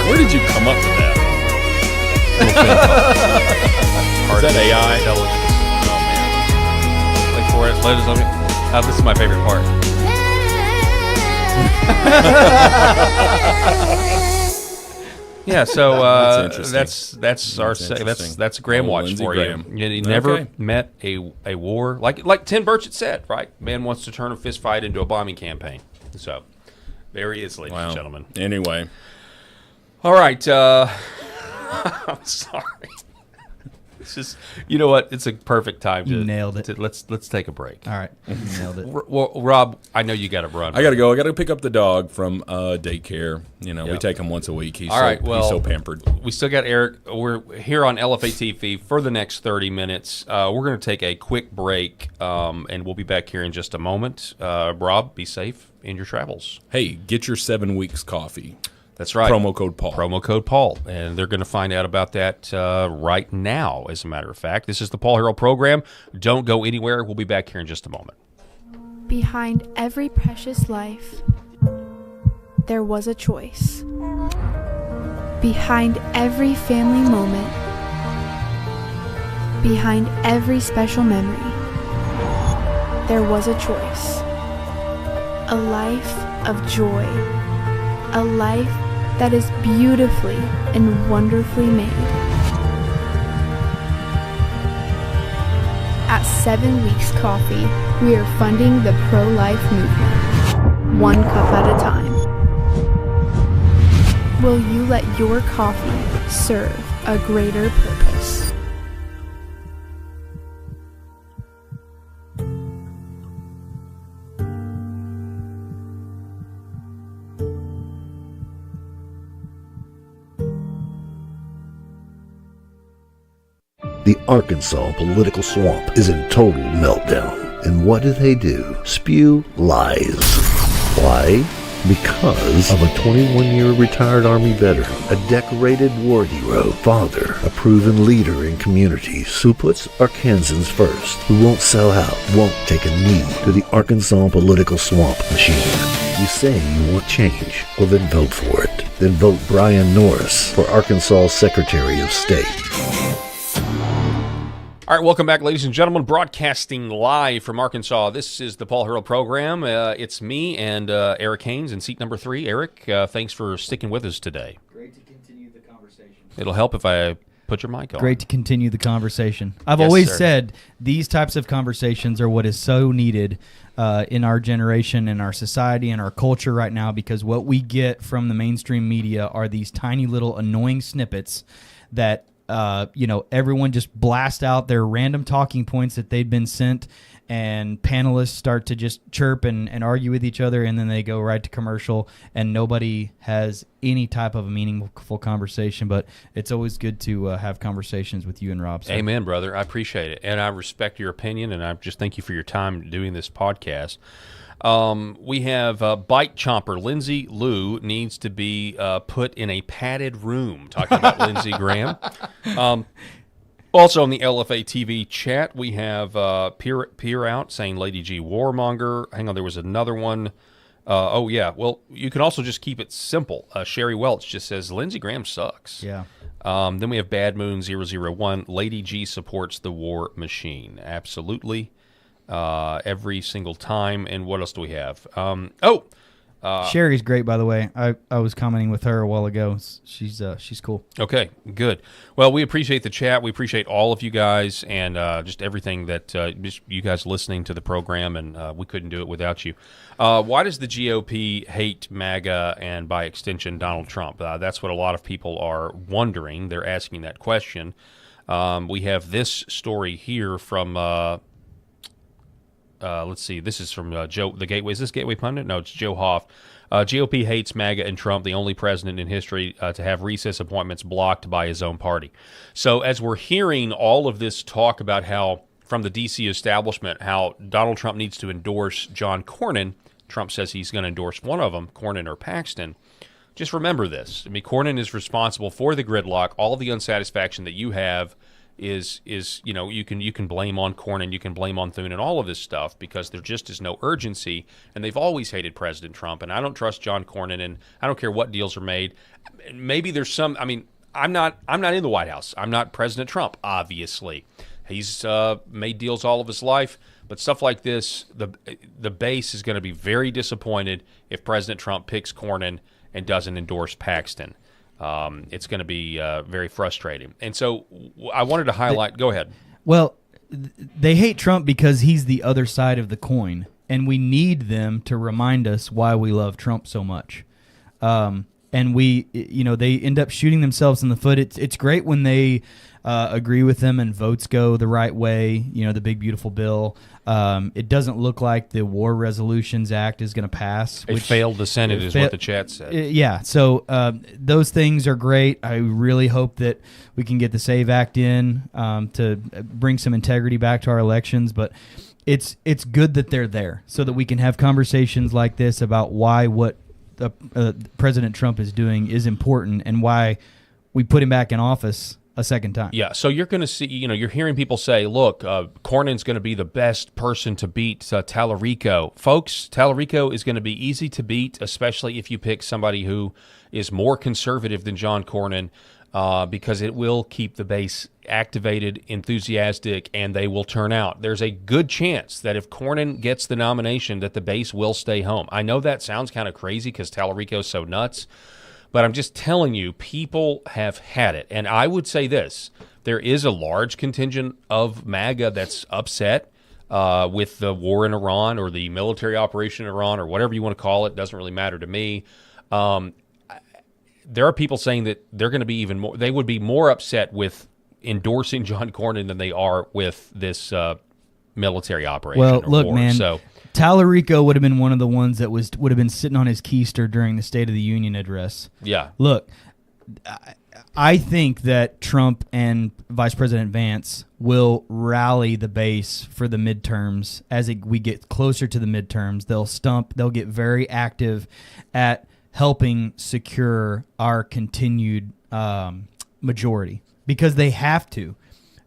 Where did you come up with that? Is that AI? Oh, man. Like for it. This is my favorite part. Yeah, so that's Graham Watch Lindsey for Graham. you. He never met a war like Tim Burchett said, right? Man wants to turn a fist fight into a bombing campaign. So there he is, ladies and gentlemen. Anyway, all right. I'm sorry. It's just, you know what? It's a perfect time to nailed it. Let's take a break. All right, nailed it. Well, Rob, I know you got to run. I got to go. I got to pick up the dog from daycare. We take him once a week. He's he's so pampered. We still got Eric. We're here on LFA TV for the next 30 minutes. We're going to take a quick break, and we'll be back here in just a moment. Rob, be safe in your travels. Hey, get your 7 weeks coffee. That's right. Promo code Paul. Promo code Paul. And they're going to find out about that right now, as a matter of fact. This is the Paul Harrell program. Don't go anywhere. We'll be back here in just a moment. Behind every precious life, there was a choice. Behind every family moment, behind every special memory, there was a choice. A life of joy. A life that is beautifully and wonderfully made. At 7 Weeks Coffee, we are funding the pro-life movement, one cup at a time. Will you let your coffee serve a greater purpose? The Arkansas political swamp is in total meltdown. And what do? Spew lies. Why? Because of a 21-year retired Army veteran, a decorated war hero, father, a proven leader in communities who puts Arkansans first, who won't sell out, won't take a knee to the Arkansas political swamp machine. You say you want change, well then vote for it. Then vote Brian Norris for Arkansas Secretary of State. All right, welcome back, ladies and gentlemen. Broadcasting live from Arkansas. This is the Paul Harrell program. It's me and Eric Haynes in seat number 3. Eric, thanks for sticking with us today. Great to continue the conversation. It'll help if I put your mic on. Great to continue the conversation. I've Yes, always sir. said these types of conversations are what is so needed in our generation, in our society, in our culture right now, because what we get from the mainstream media are these tiny little annoying snippets that everyone just blast out their random talking points that they've been sent, and panelists start to just chirp and argue with each other, and then they go right to commercial, and nobody has any type of a meaningful conversation. But it's always good to have conversations with you and Rob. So. Amen, brother. I appreciate it, and I respect your opinion, and I just thank you for your time doing this podcast. We have Bite Chomper. Lindsay Lou needs to be put in a padded room. Talking about Lindsey Graham. Also on the LFA TV chat, we have Peer Out saying Lady G warmonger. Hang on, there was another one. Oh, yeah. Well, you can also just keep it simple. Sherry Welch just says Lindsey Graham sucks. Yeah. Then we have Bad Moon 001. Lady G supports the war machine. Absolutely. Every single time. And what else do we have? Sherry's great, by the way. I was commenting with her a while ago. She's cool. Okay, good. Well, we appreciate the chat. We appreciate all of you guys and just everything that just you guys listening to the program, and we couldn't do it without you. Why does the GOP hate MAGA and, by extension, Donald Trump? That's what a lot of people are wondering. They're asking that question. We have this story here from... let's see. This is from Joe, the Gateway. Is this Gateway Pundit? No, it's Joe Hoff. GOP hates MAGA and Trump, the only president in history to have recess appointments blocked by his own party. So as we're hearing all of this talk about how, from the D.C. establishment, how Donald Trump needs to endorse John Cornyn, Trump says he's going to endorse one of them, Cornyn or Paxton. Just remember this. I mean, Cornyn is responsible for the gridlock, all the unsatisfaction that you have. Is you can blame on Cornyn, you can blame on Thune and all of this stuff because there just is no urgency, and they've always hated President Trump, and I don't trust John Cornyn, and I don't care what deals are made. Maybe there's some. I mean, I'm not in the White House. I'm not President Trump. Obviously, he's made deals all of his life, but stuff like this, the base is going to be very disappointed if President Trump picks Cornyn and doesn't endorse Paxton. It's going to be very frustrating. And so I wanted to highlight... Go ahead. Well, they hate Trump because he's the other side of the coin, and we need them to remind us why we love Trump so much. And they end up shooting themselves in the foot. It's great when they agree with them and votes go the right way, the big, beautiful bill. It doesn't look like the War Resolutions Act is going to pass. It failed the Senate is what the chat said. Yeah, so those things are great. I really hope that we can get the SAVE Act in to bring some integrity back to our elections, but it's good that they're there so that we can have conversations like this about why what President Trump is doing is important and why we put him back in office a second time. Yeah, so you're going to see, you're hearing people say, look, Cornyn's going to be the best person to beat Tallarico. Folks, Tallarico is going to be easy to beat, especially if you pick somebody who is more conservative than John Cornyn, because it will keep the base activated, enthusiastic, and they will turn out. There's a good chance that if Cornyn gets the nomination, that the base will stay home. I know that sounds kind of crazy because Tallarico's so nuts, but I'm just telling you, people have had it. And I would say this, there is a large contingent of MAGA that's upset with the war in Iran or the military operation in Iran or whatever you want to call it. Doesn't really matter to me. There are people saying that they're going to be even more, they would be more upset with endorsing John Cornyn than they are with this military operation. Well, or look, war. man, So, Tallarico would have been one of the ones that would have been sitting on his keister during the State of the Union address. yeah. Look, I think that Trump and Vice President Vance will rally the base for the midterms. As we get closer to the midterms, they'll get very active at helping secure our continued majority, because they have to.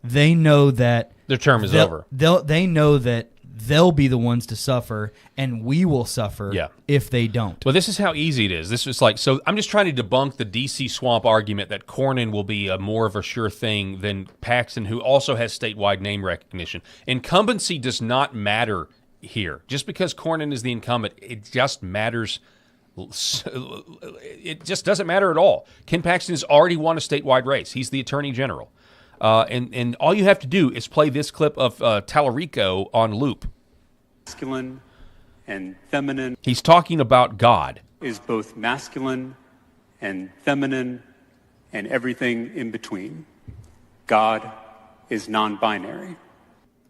They know that their term is over. They know that they'll be the ones to suffer, and we will suffer if they don't. Well, this is how easy it is. This is like, so I'm just trying to debunk the D.C. swamp argument that Cornyn will be more of a sure thing than Paxton, who also has statewide name recognition. Incumbency does not matter here. Just because Cornyn is the incumbent, it just matters. It just doesn't matter at all. Ken Paxton has already won a statewide race. He's the attorney general. And all you have to do is play this clip of Tallarico on loop. Masculine and feminine. He's talking about God. Is both masculine and feminine and everything in between. God is non-binary.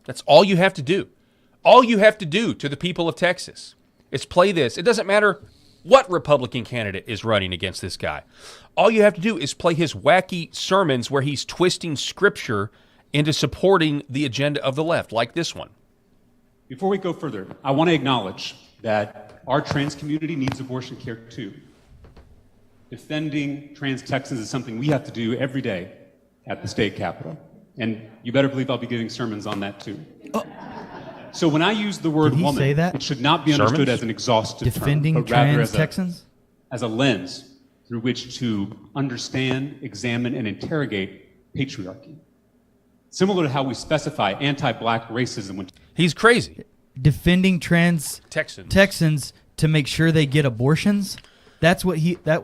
That's all you have to do. All you have to do to the people of Texas is play this. It doesn't matter what Republican candidate is running against this guy. All you have to do is play his wacky sermons where he's twisting Scripture into supporting the agenda of the left, like this one. Before we go further, I want to acknowledge that our trans community needs abortion care too. Defending trans Texans is something we have to do every day at the state capitol. And you better believe I'll be giving sermons on that too. So when I use the word woman, it should not be understood as an exhaustive Defending term, but rather trans Texans? as a lens through which to understand, examine, and interrogate patriarchy. Similar to how we specify anti-black racism when... He's crazy. Defending trans Texans to make sure they get abortions? That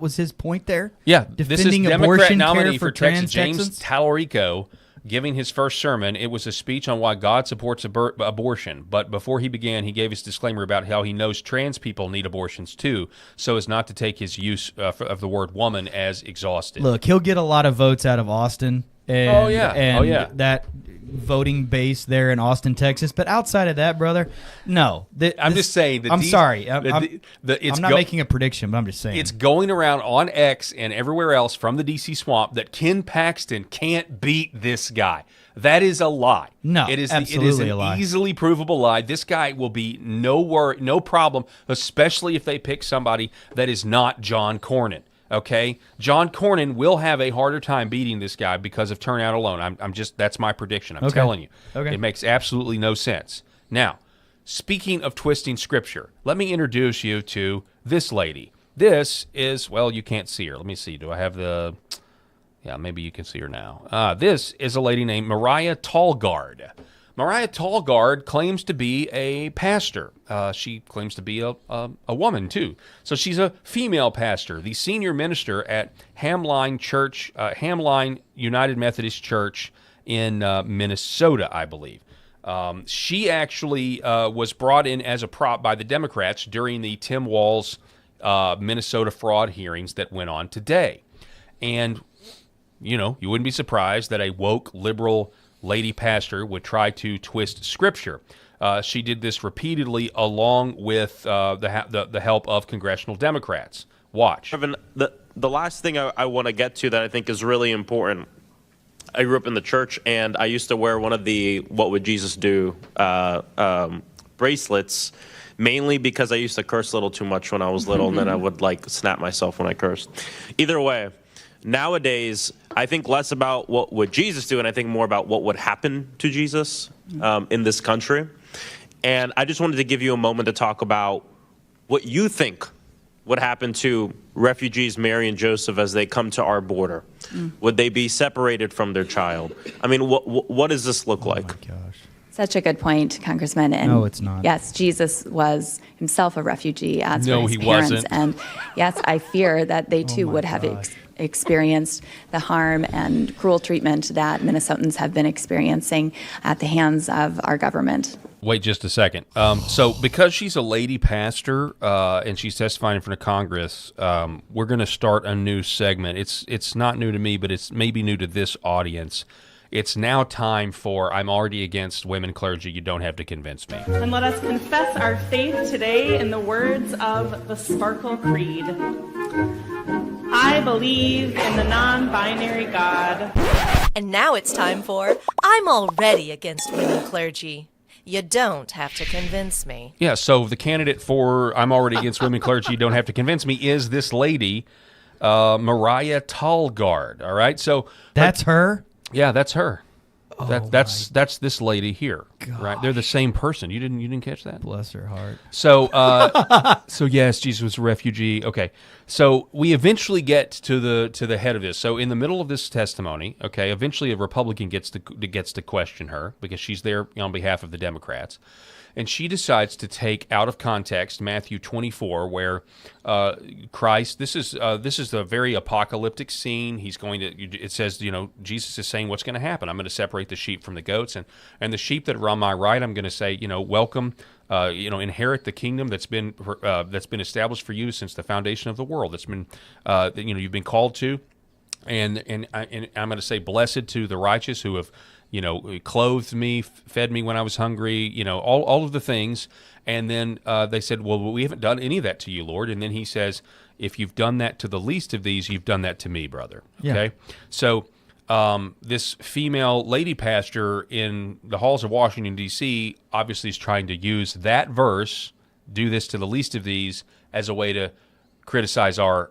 was his point there? Yeah. Defending this is abortion Democrat nominee care for Texas, James Tallarico, giving his first sermon. It was a speech on why God supports abortion. But before he began, he gave his disclaimer about how he knows trans people need abortions too, so as not to take his use of the word woman as exhausted. Look, he'll get a lot of votes out of Austin. And that voting base there in Austin, Texas. But outside of that, brother, no. I'm just saying. I'm sorry. I'm not making a prediction, but I'm just saying. It's going around on X and everywhere else from the D.C. swamp that Ken Paxton can't beat this guy. That is a lie. No, it is absolutely an a lie. Easily provable lie. This guy will be no problem, especially if they pick somebody that is not John Cornyn. Okay, John Cornyn will have a harder time beating this guy because of turnout alone. That's my prediction. I'm telling you. Okay. It makes absolutely no sense. Now, speaking of twisting Scripture, let me introduce you to this lady. This is, well, you can't see her. Let me see. Do I have the... Yeah, maybe you can see her now. This is a lady named Mariah Tallgard. Mariah Tallgard claims to be a pastor. She claims to be a woman, too. So she's a female pastor, the senior minister at Hamline Church, Hamline United Methodist Church in Minnesota, I believe. She actually was brought in as a prop by the Democrats during the Tim Walz Minnesota fraud hearings that went on today. And, you wouldn't be surprised that a woke liberal lady pastor would try to twist Scripture. She did this repeatedly along with the help of congressional Democrats. Watch. Evan, the last thing I want to get to that I think is really important. I grew up in the church, and I used to wear one of the What Would Jesus Do bracelets, mainly because I used to curse a little too much when I was little, and then I would snap myself when I cursed. Either way, nowadays, I think less about what would Jesus do, and I think more about what would happen to Jesus in this country. And I just wanted to give you a moment to talk about what you think would happen to refugees Mary and Joseph as they come to our border. Would they be separated from their child? I mean, what does this look like? Oh my gosh. Such a good point, Congressman. And no, it's not. Yes, Jesus was himself a refugee, as no, were his he parents. wasn't. And yes, I fear that they too would have experienced the harm and cruel treatment that Minnesotans have been experiencing at the hands of our government. Wait just a second. So because she's a lady pastor and she's testifying in front of Congress, we're going to start a new segment. It's not new to me, but it's maybe new to this audience. It's now time for I'm already against women clergy. You don't have to convince me. And let us confess our faith today in the words of the Sparkle Creed. I believe in the non-binary God. And now it's time for I'm Already Against Women Clergy. You don't have to convince me. Yeah, so the candidate for I'm Already Against Women Clergy, you don't have to convince me, is this lady, Mariah Tallgaard, all right? So that's her? Yeah, that's her. That's this lady here, right? They're the same person. You didn't catch that? Bless her heart. So so yes, Jesus was a refugee. Okay, so we eventually get to the head of this. So in the middle of this testimony, okay, eventually a Republican gets to question her because she's there on behalf of the Democrats. And she decides to take out of context Matthew 24, where Christ. This is a very apocalyptic scene. He's going to. It says, Jesus is saying what's going to happen. I'm going to separate the sheep from the goats, and the sheep that are on my right, I'm going to say, welcome. Inherit the kingdom that's been established for you since the foundation of the world. That's been you've been called to, and I'm going to say, blessed to the righteous who have. Clothed me, fed me when I was hungry, all of the things. And then they said, well, we haven't done any of that to you, Lord. And then he says, if you've done that to the least of these, you've done that to me, brother. Okay? Yeah. So this female lady pastor in the halls of Washington, D.C., obviously is trying to use that verse, do this to the least of these, as a way to criticize our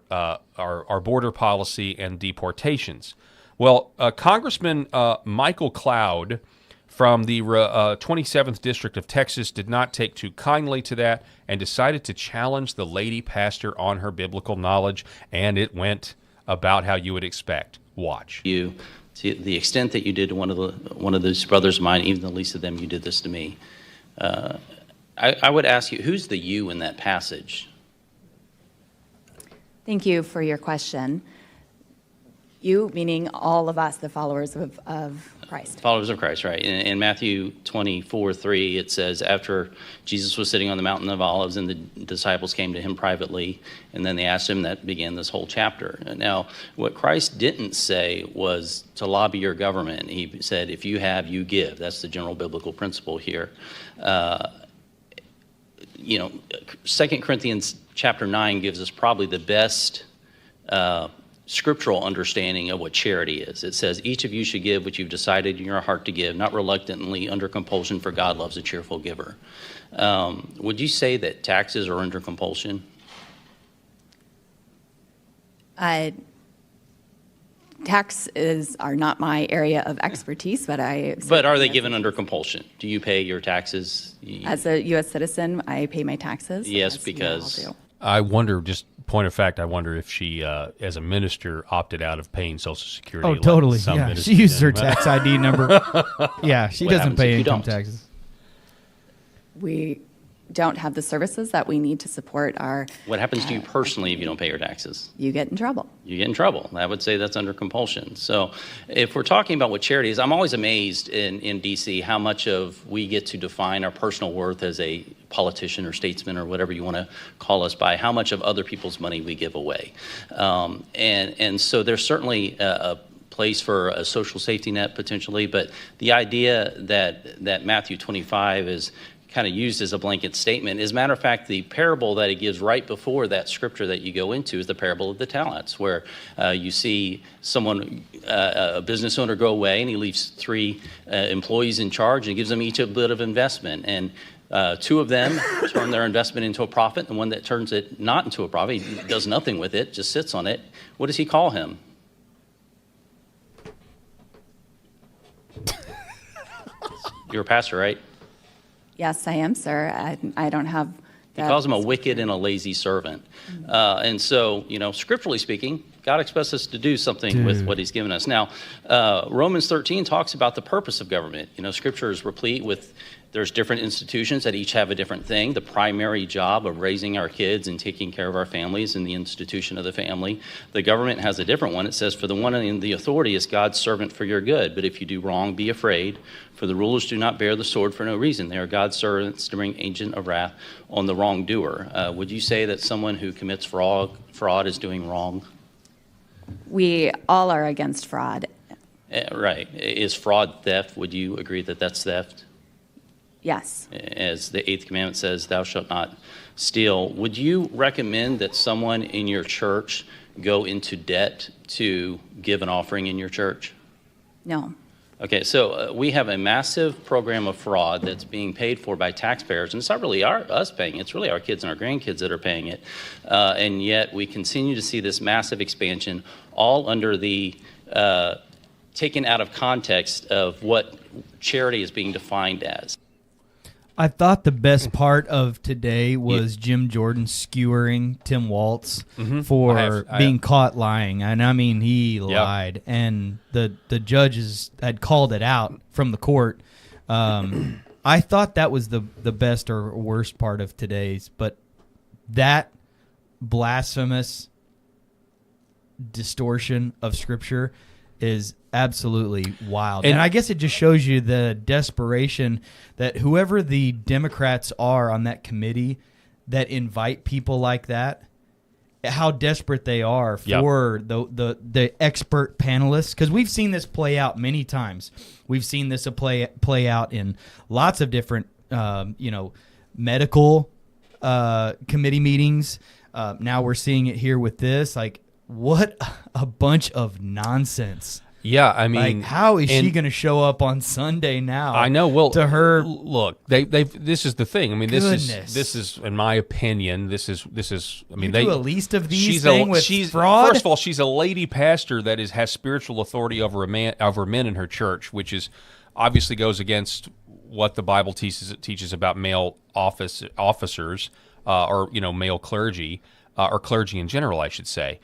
border policy and deportations. Well, Congressman Michael Cloud from the 27th District of Texas did not take too kindly to that and decided to challenge the lady pastor on her biblical knowledge, and it went about how you would expect. Watch. You, to the extent that you did to one of those brothers of mine, even the least of them, you did this to me. I would ask you, who's the you in that passage? Thank you for your question. You, meaning all of us, the followers of Christ. Followers of Christ, right. In Matthew 24:3, it says, after Jesus was sitting on the Mountain of Olives and the disciples came to him privately, and then they asked him, that began this whole chapter. Now, what Christ didn't say was to lobby your government. He said, if you have, you give. That's the general biblical principle here. 2 Corinthians chapter 9 gives us probably the best scriptural understanding of what charity is. It says, each of you should give what you've decided in your heart to give, not reluctantly, under compulsion, for God loves a cheerful giver. Would you say that taxes are under compulsion? Taxes are not my area of expertise, but But are they given under compulsion? Do you pay your taxes? As a U.S. citizen, I pay my taxes. Yes, because... I wonder, just point of fact, I wonder if she, as a minister, opted out of paying Social Security. Oh, totally. Yeah, she used her tax ID number. Yeah, she doesn't pay income taxes. We don't have the services that we need to support our... What happens to you personally if you don't pay your taxes? You get in trouble. You get in trouble. I would say that's under compulsion. So if we're talking about what charity is, I'm always amazed in D.C. how much of we get to define our personal worth as a politician or statesman or whatever you want to call us by how much of other people's money we give away. And so there's certainly a place for a social safety net potentially, but the idea that Matthew 25 is kind of used as a blanket statement. As a matter of fact, the parable that it gives right before that scripture that you go into is the parable of the talents, where you see someone, a business owner, go away and he leaves 3 employees in charge and gives them each a bit of investment. And 2 of them turn their investment into a profit, and one that turns it not into a profit, he does nothing with it, just sits on it. What does he call him? You're a pastor, right? Yes, I am, sir. I don't have that. He calls him a wicked and a lazy servant. And so, scripturally speaking, God expects us to do something with what he's given us. Now, Romans 13 talks about the purpose of government. Scripture is replete with, there's different institutions that each have a different thing. The primary job of raising our kids and taking care of our families and the institution of the family. The government has a different one. It says, for the one in the authority is God's servant for your good. But if you do wrong, be afraid. For the rulers do not bear the sword for no reason. They are God's servants to bring agent of wrath on the wrongdoer. Would you say that someone who commits fraud is doing wrong? We all are against fraud. Right. Is fraud theft? Would you agree that that's theft? Yes. As the 8th commandment says, thou shalt not steal. Would you recommend that someone in your church go into debt to give an offering in your church? No. Okay, so we have a massive program of fraud that's being paid for by taxpayers, and it's not really us paying it, it's really our kids and our grandkids that are paying it. And yet we continue to see this massive expansion, all under the taken out of context of what charity is being defined as. I thought the best part of today was Jim Jordan skewering Tim Waltz for being caught lying. And I mean, he lied. And the judges had called it out from the court. I thought that was the best or worst part of today's. But that blasphemous distortion of Scripture is absolutely wild. And I guess it just shows you the desperation that whoever the Democrats are on that committee that invite people like that, how desperate they are for the expert panelists. Because we've seen this play out many times. We've seen this play out in lots of different medical committee meetings. Now we're seeing it here with this. Like, what a bunch of nonsense. Yeah, I mean, like, how is she going to show up on Sunday now? I know. Well, to her, look, this is the thing. I mean, this is, in my opinion, this is. I mean, they do a least of these with fraud. First of all, she's a lady pastor that has spiritual authority over men in her church, which is obviously goes against what the Bible teaches about male officers or male clergy or clergy in general, I should say.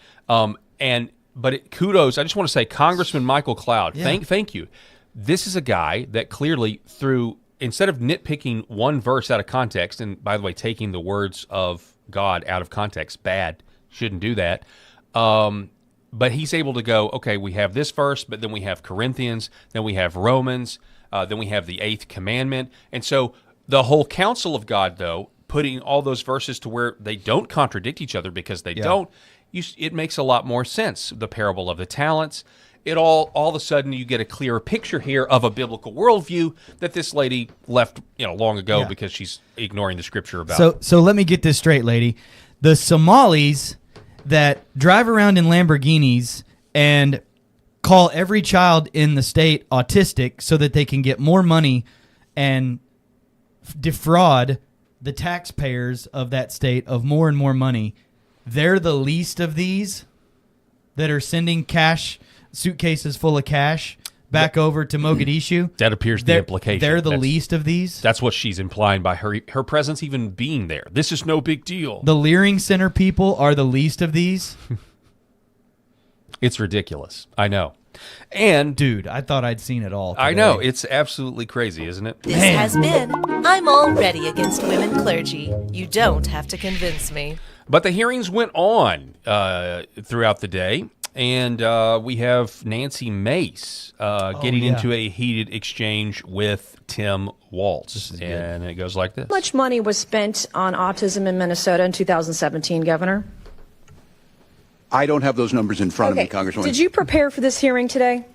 But kudos, I just want to say, Congressman Michael Cloud, thank you. This is a guy that clearly instead of nitpicking one verse out of context, and by the way, taking the words of God out of context, bad, shouldn't do that. But he's able to go, okay, we have this verse, but then we have Corinthians, then we have Romans, then we have the 8th commandment. And so the whole counsel of God, though, putting all those verses to where they don't contradict each other because they don't, it makes a lot more sense. The parable of the talents, all of a sudden you get a clearer picture here of a biblical worldview that this lady left long ago because she's ignoring the Scripture about. So let me get this straight, lady. The Somalis that drive around in Lamborghinis and call every child in the state autistic so that they can get more money and defraud the taxpayers of that state of more and more money. They're the least of these that are sending suitcases full of cash back over to Mogadishu. That appears the implication. They're the least of these. That's what she's implying by her presence even being there. This is no big deal. The Leering Center people are the least of these. It's ridiculous. I know. And dude, I thought I'd seen it all today. I know. It's absolutely crazy, isn't it? This has been I'm Already Against Women Clergy. You don't have to convince me. But the hearings went on throughout the day, and we have Nancy Mace getting into a heated exchange with Tim Waltz. And it goes like this. How much money was spent on autism in Minnesota in 2017, Governor? I don't have those numbers in front of me, Congresswoman. Did you prepare for this hearing today?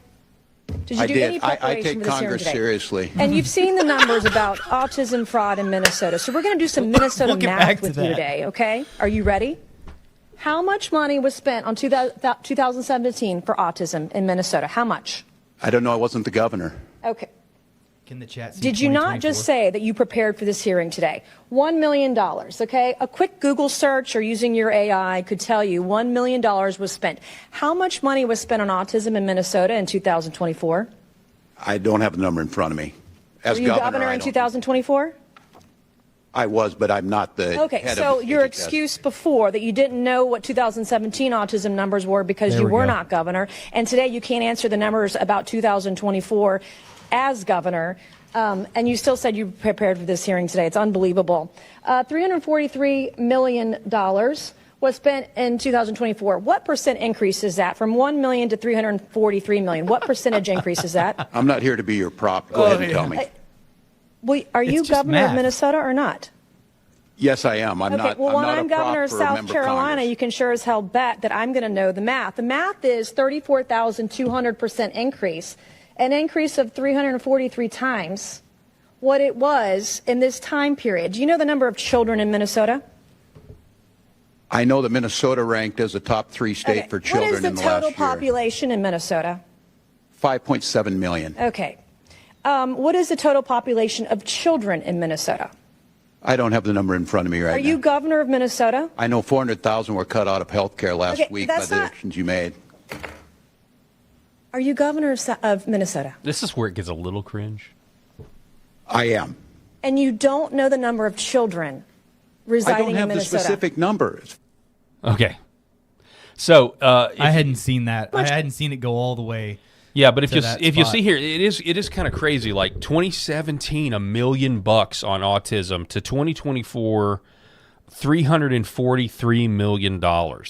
Did you do any preparation I take for this Congress hearing today? seriously. And you've seen the numbers about autism fraud in Minnesota. So we're going to do some Minnesota math with you today, okay? Are you ready? How much money was spent on 2017 for autism in Minnesota? How much? I don't know. I wasn't the governor. Okay. Can the chat see Did you not just say that you prepared for this hearing today? $1 million, okay? A quick Google search or using your AI could tell you $1 million was spent. How much money was spent on autism in Minnesota in 2024? I don't have the number in front of me. As Were you governor in 2024? I was, but I'm not the Okay, head so of your HHS. excuse before that you didn't know what 2017 autism numbers were because you were not governor, and today you can't answer the numbers about 2024 as governor, and you still said you prepared for this hearing today. It's unbelievable. $343 million was spent in 2024. What percent increase is that from $1 million to $343 million? What percentage increase is that? I'm not here to be your prop. Go ahead and tell me. Well, are you governor of Minnesota or not? Yes, I am. I'm not. Well, I'm when not I'm a prop governor of for a South member of Carolina, Congress. you can sure as hell bet that I'm going to know the math. The math is 34,200% increase, an increase of 343 times what it was in this time period. Do you know the number of children in Minnesota? I know that Minnesota ranked as a top 3 state for children in the last year. What is the total population in Minnesota? 5.7 million. Okay. What is the total population of children in Minnesota? I don't have the number in front of me right now. Are you governor of Minnesota? I know 400,000 were cut out of health care last week by that's the not- actions you made. Are you governor of Minnesota? This is where it gets a little cringe. I am. And you don't know the number of children residing I don't have in the Minnesota? specific numbers. Okay. So I hadn't seen that. I hadn't seen it go all the way. Yeah, but if to you that if you spot. see here, it is kind of crazy. Like 2017, $1 million on autism to 2024, $343 million.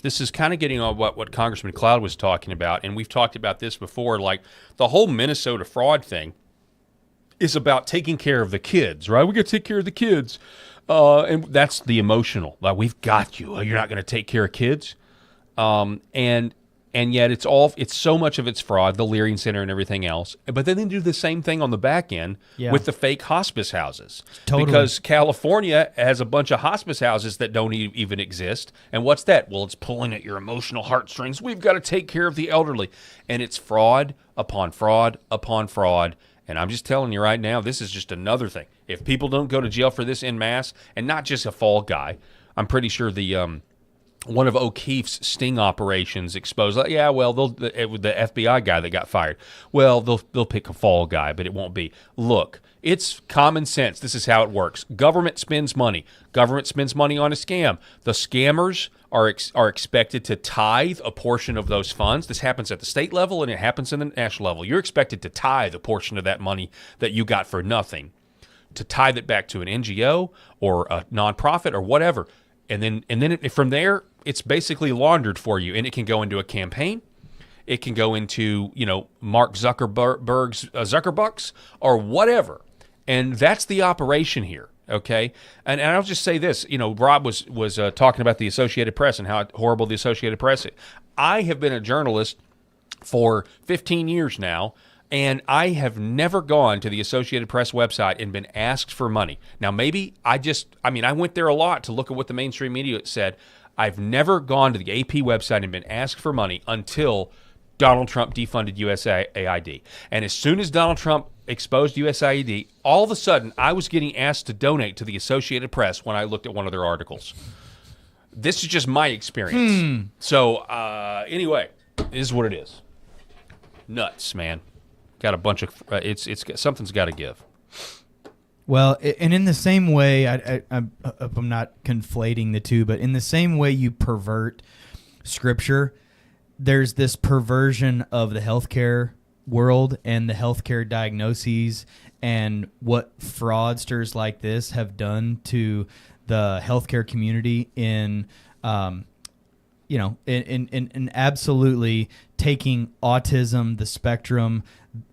This is kind of getting on what Congressman Cloud was talking about, and we've talked about this before. Like the whole Minnesota fraud thing is about taking care of the kids, right? We got to take care of the kids, and that's the emotional. Like we've got you. You're not going to take care of kids, and yet it's so much of it's fraud, the Leering Center and everything else. But then they do the same thing on the back end with the fake hospice houses. Totally. Because California has a bunch of hospice houses that don't even exist. And what's that? Well, it's pulling at your emotional heartstrings. We've got to take care of the elderly. And it's fraud upon fraud upon fraud. And I'm just telling you right now, this is just another thing. If people don't go to jail for this en masse, and not just a fall guy, I'm pretty sure the one of O'Keefe's sting operations exposed. Like, yeah, well, the FBI guy that got fired. Well, they'll pick a fall guy, but it won't be. Look, it's common sense. This is how it works. Government spends money. Government spends money on a scam. The scammers are expected to tithe a portion of those funds. This happens at the state level and it happens in the national level. You're expected to tithe a portion of that money that you got for nothing, to tithe it back to an NGO or a nonprofit or whatever. And then from there, it's basically laundered for you, and it can go into a campaign. It can go into Mark Zuckerberg's Zuckerbucks or whatever, and that's the operation here. Okay, and I'll just say this: Rob was talking about the Associated Press and how horrible the Associated Press is. I have been a journalist for 15 years now. And I have never gone to the Associated Press website and been asked for money. Now, maybe I went there a lot to look at what the mainstream media said. I've never gone to the AP website and been asked for money until Donald Trump defunded USAID. And as soon as Donald Trump exposed USAID, all of a sudden I was getting asked to donate to the Associated Press when I looked at one of their articles. This is just my experience. So, anyway, it is what it is. Nuts, man. Got a bunch of something's got to give. Well, and in the same way, I'm not conflating the two, but in the same way you pervert Scripture, there's this perversion of the healthcare world and the healthcare diagnoses and what fraudsters like this have done to the healthcare community in absolutely taking autism, the spectrum,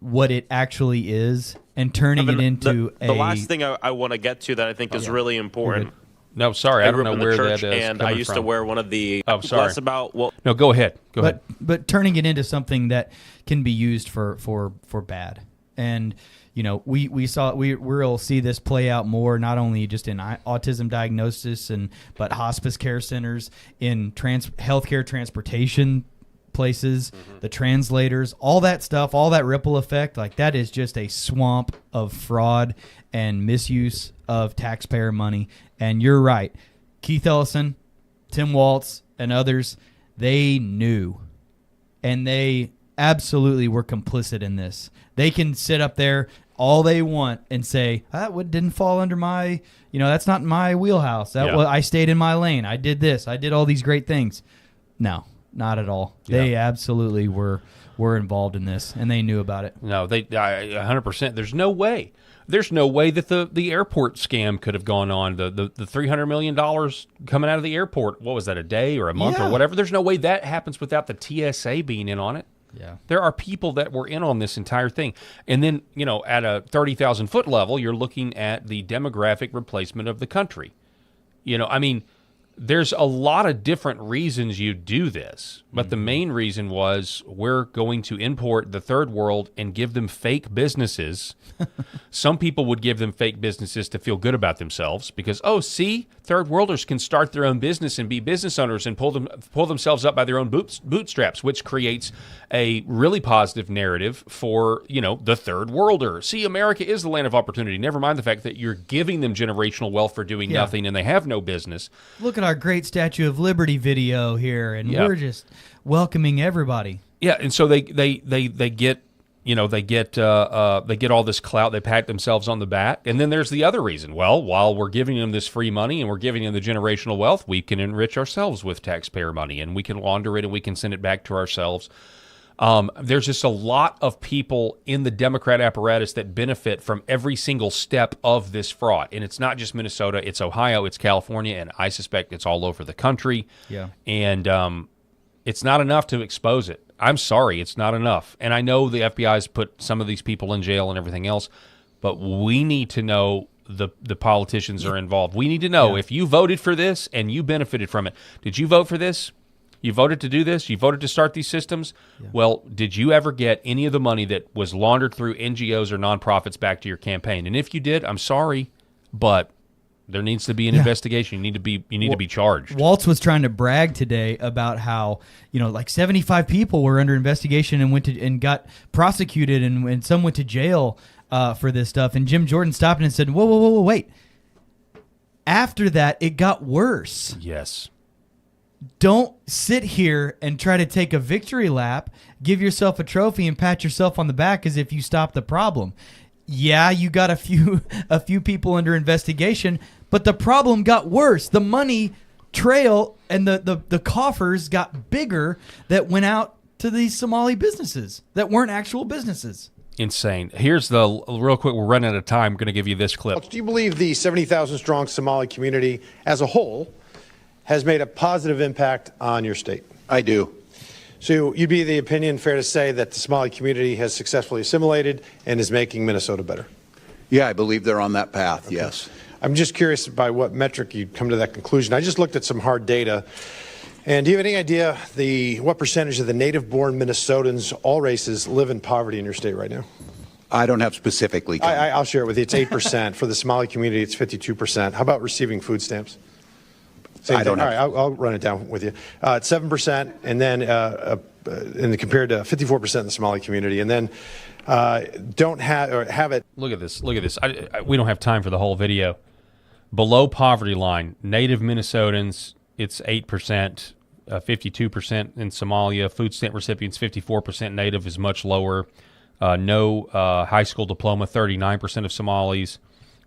what it actually is, and turning it into the last thing I want to get to that I think is really important. No, sorry, I don't grew know up in the where church, that is and I coming used from. to wear one of the. Oh, sorry. Less about well. No, go ahead. Go ahead. But turning it into something that can be used for bad, and we'll see this play out more, not only just in autism diagnosis but hospice care centers, in healthcare transportation places, the translators, all that stuff, all that ripple effect, like that is just a swamp of fraud and misuse of taxpayer money. And you're right, Keith Ellison, Tim Waltz, and others, they knew, and they absolutely were complicit in this. They can sit up there all they want and say, that didn't fall under my, that's not my wheelhouse. I stayed in my lane. I did this. I did all these great things. No, not at all. Yeah. They absolutely were involved in this, and they knew about it. No, they 100%. There's no way. There's no way that the airport scam could have gone on. The $300 million coming out of the airport, what was that, a day or a month or whatever? There's no way that happens without the TSA being in on it. Yeah. There are people that were in on this entire thing. And then, at a 30,000-foot level, you're looking at the demographic replacement of the country. there's a lot of different reasons you do this, but the main reason was we're going to import the third world and give them fake businesses. Some people would give them fake businesses to feel good about themselves because, oh, see, third worlders can start their own business and be business owners and pull themselves up by their own bootstraps, which creates a really positive narrative for, the third worlder. See, America is the land of opportunity. Never mind the fact that you're giving them generational wealth for doing nothing and they have no business. Look at our great Statue of Liberty video here, and we're just welcoming everybody. Yeah, and so they get all this clout. They pat themselves on the back, and then there's the other reason. Well, while we're giving them this free money and we're giving them the generational wealth, we can enrich ourselves with taxpayer money, and we can launder it and we can send it back to ourselves. There's just a lot of people in the Democrat apparatus that benefit from every single step of this fraud. And it's not just Minnesota, it's Ohio, it's California, and I suspect it's all over the country. Yeah. And it's not enough to expose it. I'm sorry, it's not enough. And I know the FBI's put some of these people in jail and everything else, but we need to know the politicians are involved. We need to know if you voted for this and you benefited from it. Did you vote for this? You voted to do this? You voted to start these systems? Yeah. Well, did you ever get any of the money that was laundered through NGOs or nonprofits back to your campaign? And if you did, I'm sorry, but there needs to be an investigation. You need to be charged. Waltz was trying to brag today about how, like 75 people were under investigation and got prosecuted and some went to jail for this stuff. And Jim Jordan stopped and said, whoa, wait. After that, it got worse. Yes. Don't sit here and try to take a victory lap, give yourself a trophy, and pat yourself on the back as if you stopped the problem. Yeah, you got a few people under investigation, but the problem got worse. The money trail and the coffers got bigger that went out to these Somali businesses that weren't actual businesses. Insane. Here's real quick, we're running out of time. I'm going to give you this clip. Do you believe the 70,000 strong Somali community as a whole has made a positive impact on your state? I do. So you'd be the opinion, fair to say, that the Somali community has successfully assimilated and is making Minnesota better? Yeah, I believe they're on that path, yes. I'm just curious by what metric you'd come to that conclusion. I just looked at some hard data. And do you have any idea what percentage of the native-born Minnesotans, all races, live in poverty in your state right now? I don't have specifically. I'll share it with you. It's 8%. For the Somali community, it's 52%. How about receiving food stamps? Same thing. All right, I'll run it down with you. It's 7%, and then compared to 54% in the Somali community, and then don't have it. Look at this. We don't have time for the whole video. Below poverty line, native Minnesotans, it's 8%, 52% in Somalia. Food stamp recipients, 54%. Native is much lower. No high school diploma, 39% of Somalis.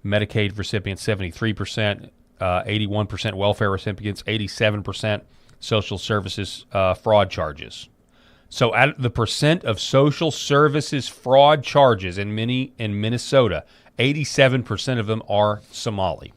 Medicaid recipients, 73%. 81% welfare recipients, 87% social services fraud charges. So at the percent of social services fraud charges in Minnesota, 87% of them are Somali.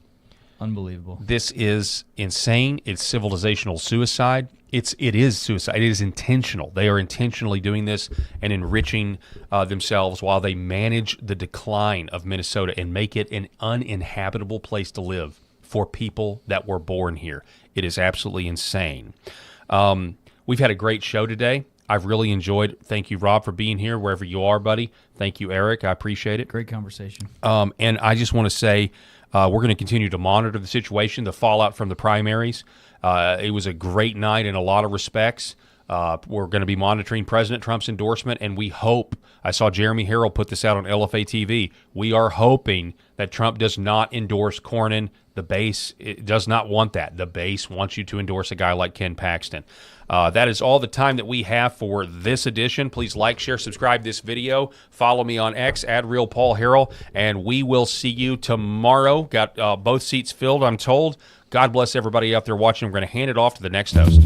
Unbelievable. This is insane. It's civilizational suicide. It is suicide. It is intentional. They are intentionally doing this and enriching themselves while they manage the decline of Minnesota and make it an uninhabitable place to live for people that were born here. It is absolutely insane. We've had a great show today. I've really enjoyed. Thank you, Rob, for being here wherever you are, buddy. Thank you, Eric. I appreciate it. Great conversation. And I just want to say we're going to continue to monitor the situation, the fallout from the primaries. It was a great night in a lot of respects. We're going to be monitoring President Trump's endorsement, and we hope, I saw Jeremy Harrell put this out on LFA TV, we are hoping that Trump does not endorse Cornyn. The base does not want that. The base wants you to endorse a guy like Ken Paxton. That is all the time that we have for this edition. Please like, share, subscribe this video. Follow me on X, @RealPaulHarrell, and we will see you tomorrow. Got both seats filled, I'm told. God bless everybody out there watching. We're going to hand it off to the next host.